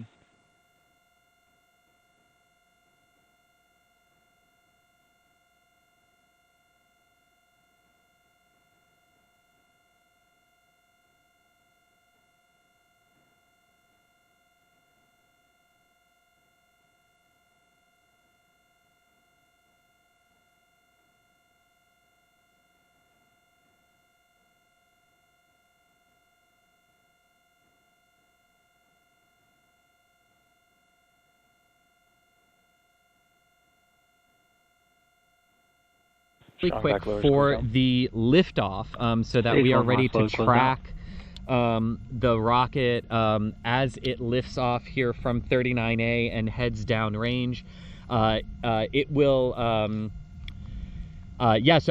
really quick for the liftoff, so that we are ready to track the rocket as it lifts off here from 39A and heads downrange. It will, so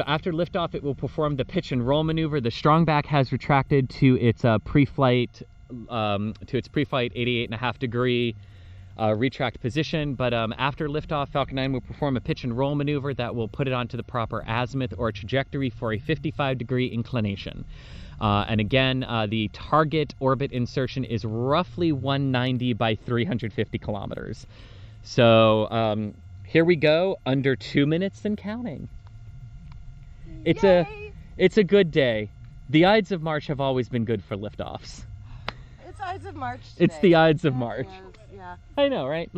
after liftoff, it will perform the pitch and roll maneuver. The strong back has retracted to its pre-flight 88.5 degree retract position, but after liftoff, Falcon 9 will perform a pitch and roll maneuver that will put it onto the proper azimuth or trajectory for a 55-degree inclination. And again, the target orbit insertion is roughly 190 by 350 kilometers. So here we go, under 2 minutes and counting. It's a good day. The Ides of March have always been good for liftoffs. It's Ides of March today. It's the Ides of March. Yeah. I know, right?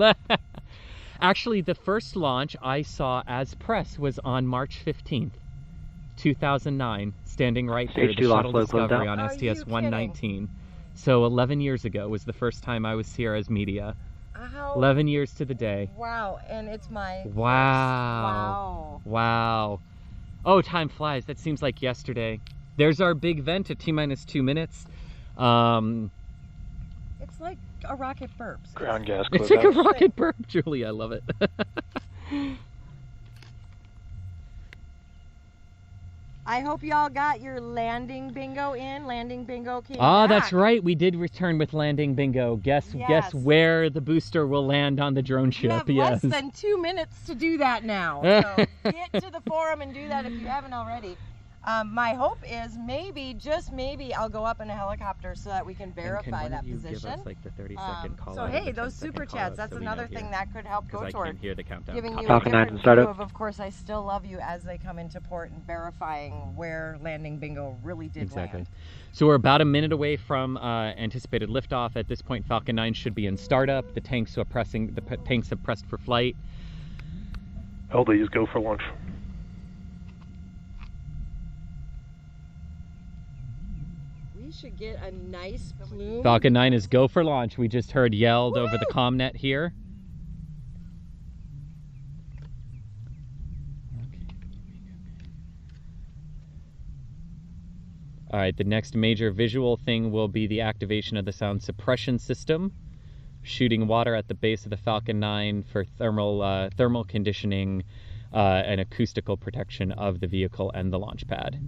Actually, the first launch I saw as press was on March 15th, 2009, standing right here, the shuttle Discovery on STS-119. So 11 years ago was the first time I was here as media. 11 years to the day. Wow, and it's my Wow. Wow. Oh, time flies. That seems like yesterday. There's our big vent at T-minus 2 minutes. It's like a rocket burps. Ground gas. It's like a rocket burp, Julie. I love it. I hope y'all got your landing bingo in. Landing bingo came Ah, back. that's right. We did return with landing bingo. Guess where the booster will land on the drone ship. You have less than 2 minutes to do that now. So get to the forum and do that if you haven't already. My hope is maybe, just maybe, I'll go up in a helicopter so that we can verify that position. Give us, like, the 30-second call so out hey, those super chats, that's another thing that could help go toward hear the countdown. giving you Falcon a 9 different startup. view of course, I still love you as they come into port and verifying where landing bingo really did land. So we're about a minute away from anticipated liftoff. At this point, Falcon 9 should be in startup. The tanks are pressing. The tanks have pressed for flight. LDs go for launch. We should get a nice plume. Falcon 9 is go for launch. We just heard yelled over the commnet here. All right, the next major visual thing will be the activation of the sound suppression system, shooting water at the base of the Falcon 9 for thermal conditioning and acoustical protection of the vehicle and the launch pad.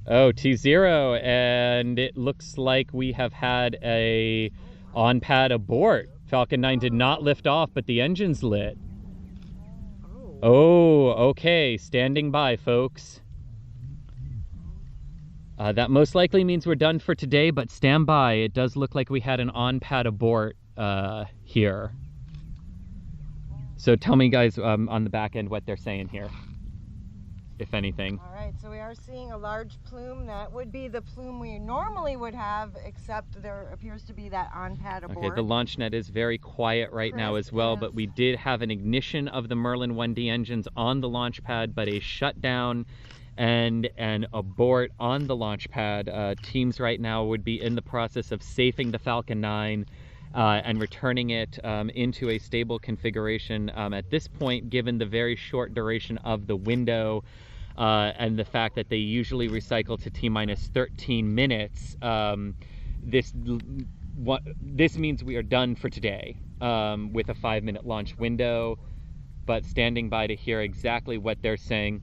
Oh, T0, and it looks like we have had a on-pad abort. Falcon 9 did not lift off, but the engine's lit. Oh, okay, standing by, folks. That most likely means we're done for today, but stand by. It does look like we had an on-pad abort here. So tell me, guys, on the back end what they're saying here, if anything. All right, so we are seeing a large plume. That would be the plume we normally would have, except there appears to be that on-pad abort. Okay, the launch net is very quiet right now as well, but we did have an ignition of the Merlin 1D engines on the launch pad, but a shutdown and an abort on the launch pad. Teams right now would be in the process of safing the Falcon 9 and returning it into a stable configuration. At this point, given the very short duration of the window and the fact that they usually recycle to T-minus 13 minutes, this means we are done for today with a 5-minute launch window, but standing by to hear exactly what they're saying.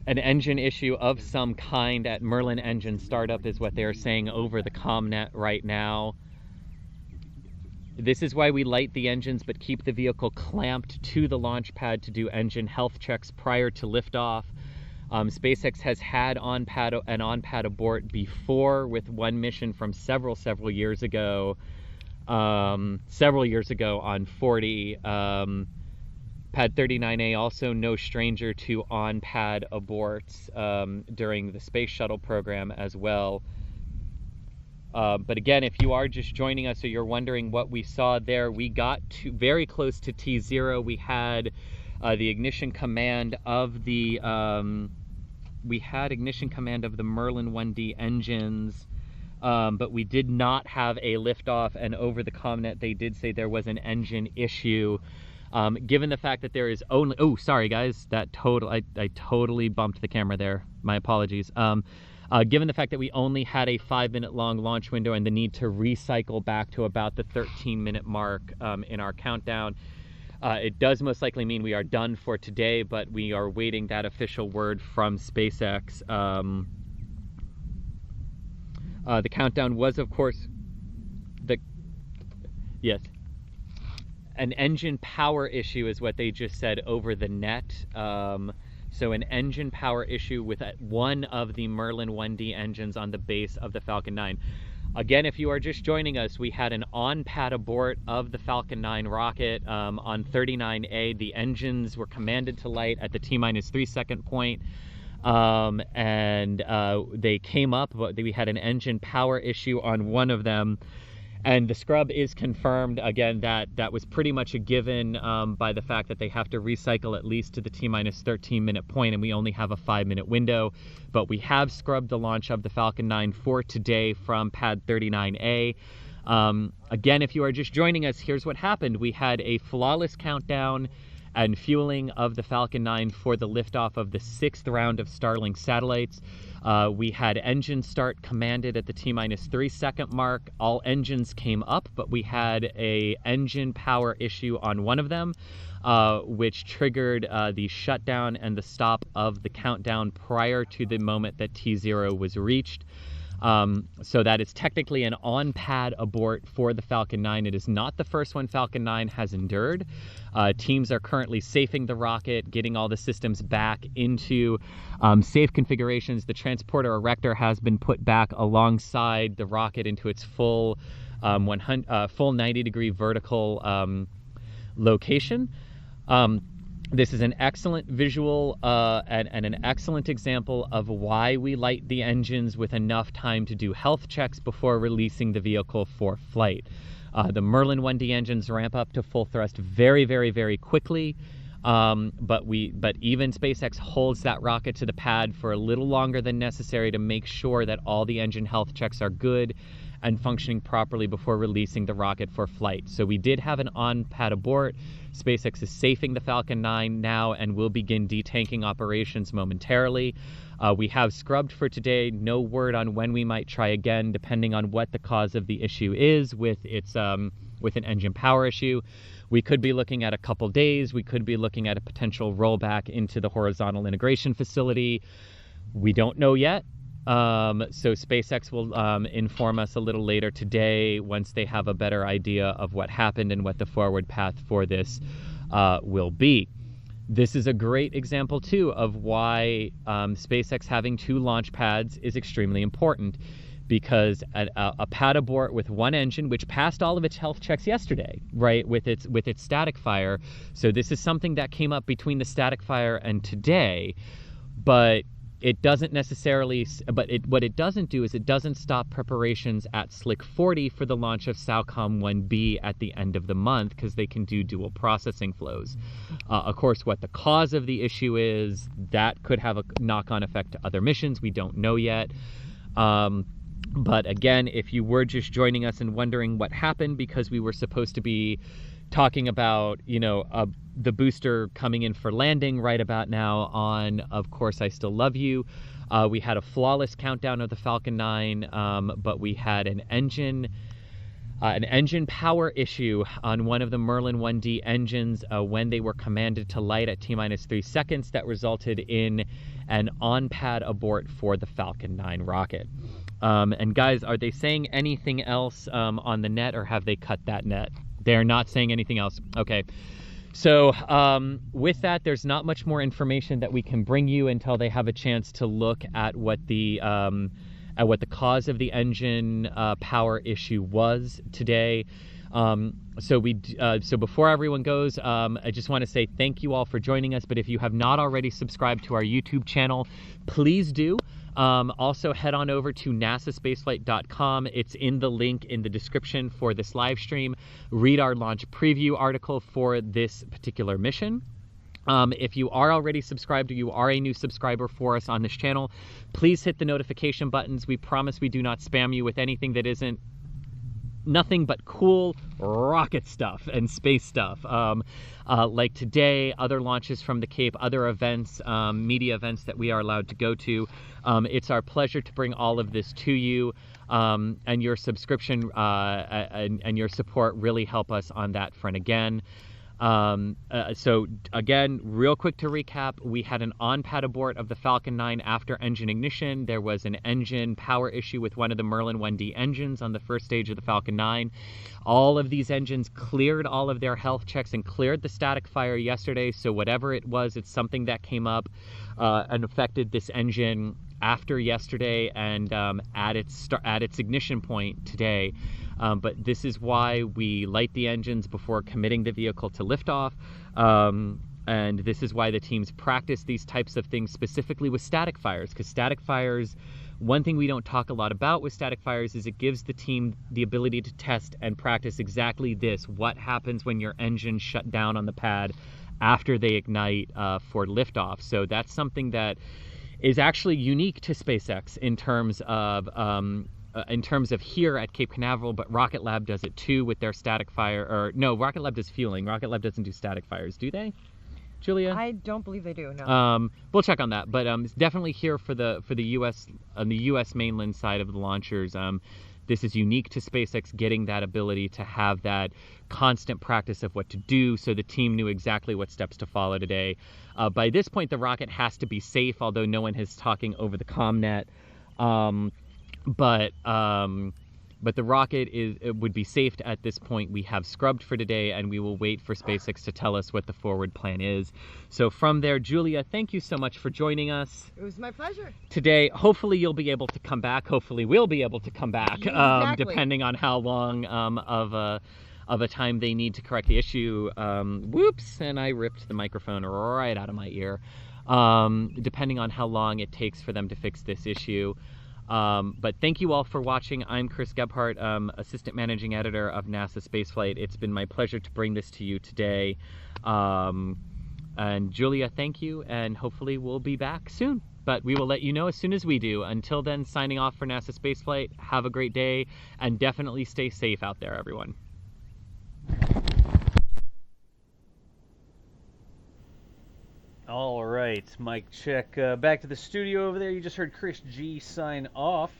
An engine issue of some kind at Merlin engine startup is what they are saying over the commnet right now. This is why we light the engines but keep the vehicle clamped to the launch pad to do engine health checks prior to liftoff. SpaceX has had an on-pad abort before with one mission from several years ago. Several years ago on 40. Pad 39A also no stranger to on-pad aborts during the space shuttle program as well. But again, if you are just joining us or you're wondering what we saw there, we got very close to T0. We had the ignition command of the Merlin 1D engines, but we did not have a liftoff. And over the commnet, they did say there was an engine issue. Given the fact that there is only, oh, sorry guys, I totally bumped the camera there. My apologies. Given the fact that we only had a 5-minute long launch window and the need to recycle back to about the 13-minute mark in our countdown, it does most likely mean we are done for today, but we are waiting that official word from SpaceX. The countdown was, of course, yes, an engine power issue is what they just said over the net. So an engine power issue with one of the Merlin 1D engines on the base of the Falcon 9. Again, if you are just joining us, we had an on-pad abort of the Falcon 9 rocket on 39A. The engines were commanded to light at the T-minus 3-second point. And they came up, but we had an engine power issue on one of them. And the scrub is confirmed, again, that was pretty much a given by the fact that they have to recycle at least to the T-minus 13-minute point, and we only have a 5-minute window. But we have scrubbed the launch of the Falcon 9 for today from pad 39A. Again, if you are just joining us, here's what happened. We had a flawless countdown and fueling of the Falcon 9 for the liftoff of the 6th round of Starlink satellites. We had engine start commanded at the T-minus 3-second mark. All engines came up, but we had a engine power issue on one of them, which triggered the shutdown and the stop of the countdown prior to the moment that T0 was reached. So that is technically an on-pad abort for the Falcon 9. It is not the first one Falcon 9 has endured. Teams are currently safing the rocket, getting all the systems back into safe configurations. The transporter erector has been put back alongside the rocket into its full 90-degree vertical location. This is an excellent visual and an excellent example of why we light the engines with enough time to do health checks before releasing the vehicle for flight. The Merlin 1D engines ramp up to full thrust very, very, very quickly, but even SpaceX holds that rocket to the pad for a little longer than necessary to make sure that all the engine health checks are good and functioning properly before releasing the rocket for flight. So we did have an on-pad abort. SpaceX is safing the Falcon 9 now and will begin detanking operations momentarily. We have scrubbed for today. No word on when we might try again, depending on what the cause of the issue is with its with an engine power issue. We could be looking at a couple days. We could be looking at a potential rollback into the horizontal integration facility. We don't know yet. So SpaceX will inform us a little later today once they have a better idea of what happened and what the forward path for this will be. This is a great example, too, of why SpaceX having 2 launch pads is extremely important, because a pad abort with one engine, which passed all of its health checks yesterday, right, with its static fire. So this is something that came up between the static fire and today, but it doesn't necessarily, what it doesn't do is it doesn't stop preparations at Slick 40 for the launch of SAOCOM 1B at the end of the month, because they can do dual processing flows. Of course, what the cause of the issue is, that could have a knock-on effect to other missions. We don't know yet. But again, if you were just joining us and wondering what happened, because we were supposed to be talking about, the booster coming in for landing right about now on Of Course I Still Love You. We had a flawless countdown of the Falcon 9, but we had an engine power issue on one of the Merlin 1D engines when they were commanded to light at T-minus 3 seconds that resulted in an on-pad abort for the Falcon 9 rocket. And guys, are they saying anything else on the net, or have they cut that net? They're not saying anything else. Okay. So with that, there's not much more information that we can bring you until they have a chance to look at what the cause of the engine power issue was today. So before everyone goes, I just want to say thank you all for joining us. But if you have not already subscribed to our YouTube channel, please do. Also head on over to NASASpaceflight.com. It's in the link in the description for this live stream. Read our launch preview article for this particular mission. If you are already subscribed or you are a new subscriber for us on this channel, please hit the notification buttons. We promise we do not spam you with anything that isn't nothing but cool rocket stuff and space stuff. Like today, other launches from the Cape, other events, media events that we are allowed to go to. It's our pleasure to bring all of this to you, and your subscription and your support really help us on that front again. So again, real quick to recap, we had an on-pad abort of the Falcon 9 after engine ignition. There was an engine power issue with one of the Merlin 1D engines on the first stage of the Falcon 9. All of these engines cleared all of their health checks and cleared the static fire yesterday. So whatever it was, it's something that came up and affected this engine after yesterday and at its ignition point today. But this is why we light the engines before committing the vehicle to liftoff. And this is why the teams practice these types of things specifically with static fires, because static fires, one thing we don't talk a lot about with static fires is it gives the team the ability to test and practice exactly this: what happens when your engine shut down on the pad after they ignite for liftoff. So that's something that is actually unique to SpaceX in terms of here at Cape Canaveral, but Rocket Lab does it too with their static fire, or no, Rocket Lab does fueling. Rocket Lab doesn't do static fires, do they, Julia? I don't believe they do, no. We'll check on that, but it's definitely here for the US, on the US mainland side of the launchers. This is unique to SpaceX, getting that ability to have that constant practice of what to do, so the team knew exactly what steps to follow today. By this point, the rocket has to be safe, although no one is talking over the commnet. But the rocket would be safe at this point. We have scrubbed for today, and we will wait for SpaceX to tell us what the forward plan is. So from there, Julia, thank you so much for joining us. It was my pleasure. Today, hopefully you'll be able to come back. Hopefully we'll be able to come back, exactly. Depending on how long of a time they need to correct the issue. Whoops, and I ripped the microphone right out of my ear. Depending on how long it takes for them to fix this issue. But thank you all for watching. I'm Chris Gebhardt, Assistant Managing Editor of NASA Spaceflight. It's been my pleasure to bring this to you today. And Julia, thank you, and hopefully we'll be back soon. But we will let you know as soon as we do. Until then, signing off for NASA Spaceflight. Have a great day, and definitely stay safe out there, everyone. All right, mic check. Back to the studio over there. You just heard Chris G sign off.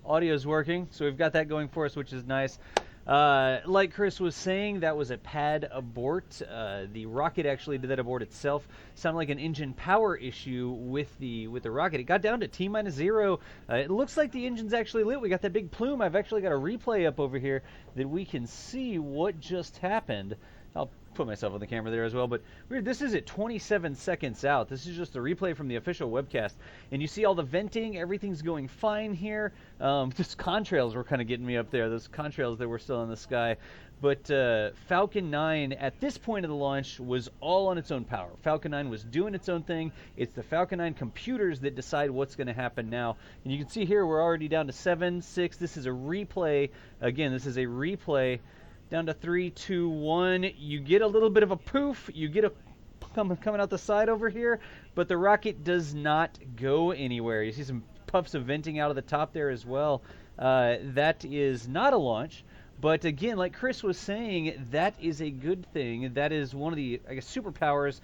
Audio's working, so we've got that going for us, which is nice. Like Chris was saying, that was a pad abort. The rocket actually did that abort itself. Sounded like an engine power issue with the rocket. It got down to T-0. It looks like the engine's actually lit. We got that big plume. I've actually got a replay up over here that we can see what just happened. I'll put myself on the camera there as well, but weird, this is at 27 seconds out. This is just a replay from the official webcast, and you see all the venting, everything's going fine here. Those contrails were kind of getting me up there, those contrails that were still in the sky. But Falcon 9 at this point of the launch was all on its own power. Falcon 9 was doing its own thing. It's the Falcon 9 computers that decide what's going to happen now. And you can see here we're already down to 7, 6. This is a replay. Again, this is a replay. Down to 3, 2, 1. You get a little bit of a poof. You get a coming out the side over here, but the rocket does not go anywhere. You see some puffs of venting out of the top there as well. That is not a launch, but again, like Chris was saying, that is a good thing. That is one of the, I guess, superpowers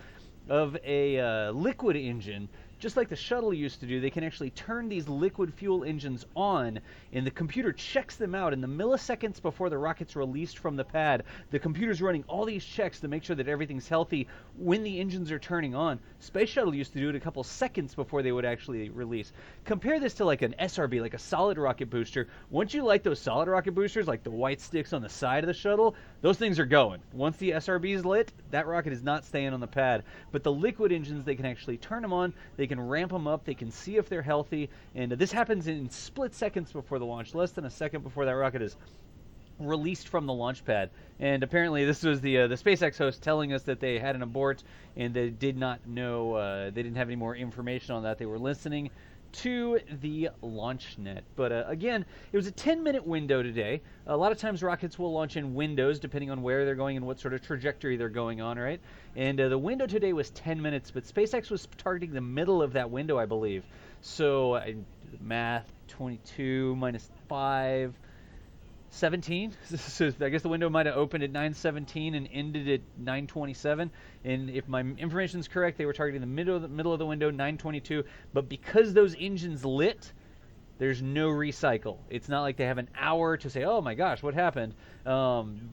of a liquid engine. Just like the shuttle used to do, they can actually turn these liquid fuel engines on, and the computer checks them out in the milliseconds before the rocket's released from the pad. The computer's running all these checks to make sure that everything's healthy when the engines are turning on. Space Shuttle used to do it a couple seconds before they would actually release. Compare this to like an SRB, like a solid rocket booster. Once you light those solid rocket boosters, like the white sticks on the side of the shuttle, those things are going. Once the SRB is lit, that rocket is not staying on the pad. But the liquid engines, they can actually turn them on, they can ramp them up, they can see if they're healthy, and this happens in split seconds before the launch, less than a second before that rocket is released from the launch pad. And apparently this was the SpaceX host telling us that they had an abort, and they did not know, they didn't have any more information on that. They were listening to the launch net. But again, it was a 10-minute window today. A lot of times rockets will launch in windows depending on where they're going and what sort of trajectory they're going on, right? And the window today was 10 minutes, but SpaceX was targeting the middle of that window, I believe. So math, 22 minus 5, 9:17. So I guess the window might have opened at 9:17 and ended at 9:27. And if my information is correct, they were targeting the middle of the window, 9:22. But because those engines lit, there's no recycle. It's not like they have an hour to say, oh my gosh, what happened?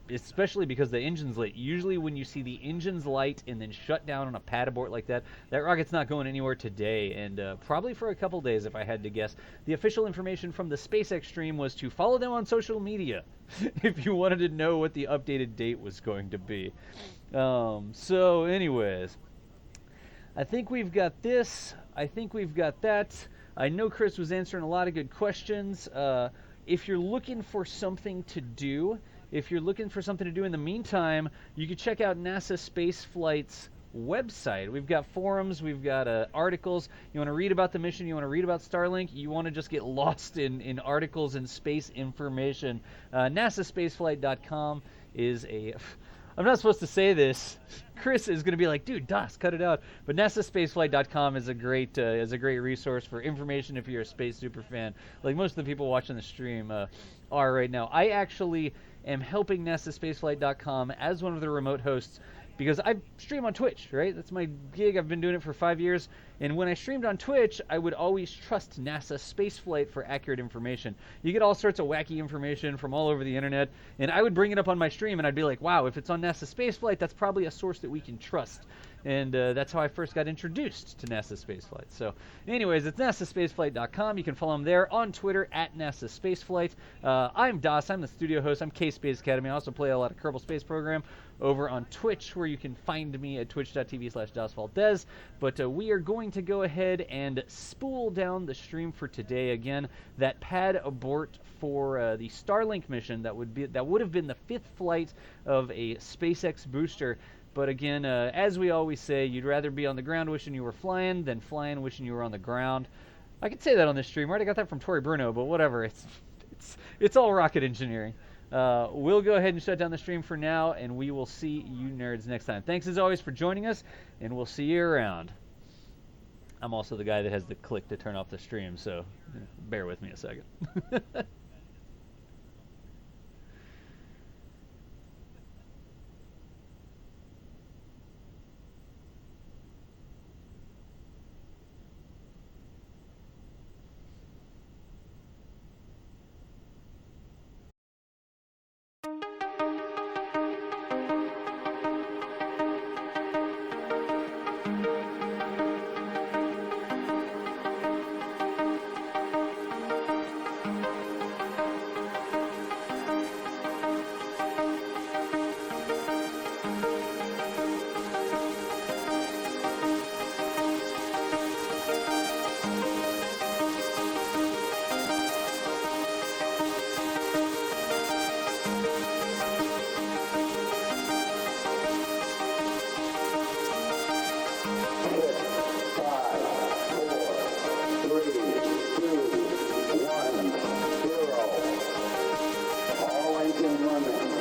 Especially because the engine's lit. Usually when you see the engines light and then shut down on a pad abort like that, that rocket's not going anywhere today, and probably for a couple days if I had to guess. The official information from the SpaceX stream was to follow them on social media if you wanted to know what the updated date was going to be. So anyways, I think we've got this. I think we've got that. I know Chris was answering a lot of good questions. If you're looking for something to do, in the meantime, you can check out NASASpaceflight's website. We've got forums, we've got articles. You want to read about the mission, you want to read about Starlink, you want to just get lost in articles and space information. NASASpaceflight.com is a... I'm not supposed to say this. Chris is going to be like, dude, Das, cut it out. But NASASpaceflight.com is a great resource for information if you're a space super fan, like most of the people watching the stream are right now. I actually am helping NASASpaceflight.com as one of the remote hosts because I stream on Twitch, right? That's my gig. I've been doing it for 5 years. And when I streamed on Twitch, I would always trust NASA Spaceflight for accurate information. You get all sorts of wacky information from all over the internet, and I would bring it up on my stream, and I'd be like, wow, if it's on NASA Spaceflight, that's probably a source that we can trust. And that's how I first got introduced to NASA Spaceflight. So anyways, it's NASASpaceflight.com. You can follow them there on Twitter at NASA Spaceflight. I'm Das. I'm the studio host. I'm K-Space Academy. I also play a lot of Kerbal Space Program over on Twitch, where you can find me at twitch.tv/DasValdez. But we are going to go ahead and spool down the stream for today. Again, that pad abort for the Starlink mission that would have been the 5th flight of a SpaceX booster. But again, as we always say, you'd rather be on the ground wishing you were flying than flying wishing you were on the ground. I could say that on this stream, right? I got that from Tori Bruno, but whatever. It's all rocket engineering. We'll go ahead and shut down the stream for now, and we will see you nerds next time. Thanks as always for joining us, and we'll see you around. I'm also the guy that has the click to turn off the stream, so bear with me a second. All engine running.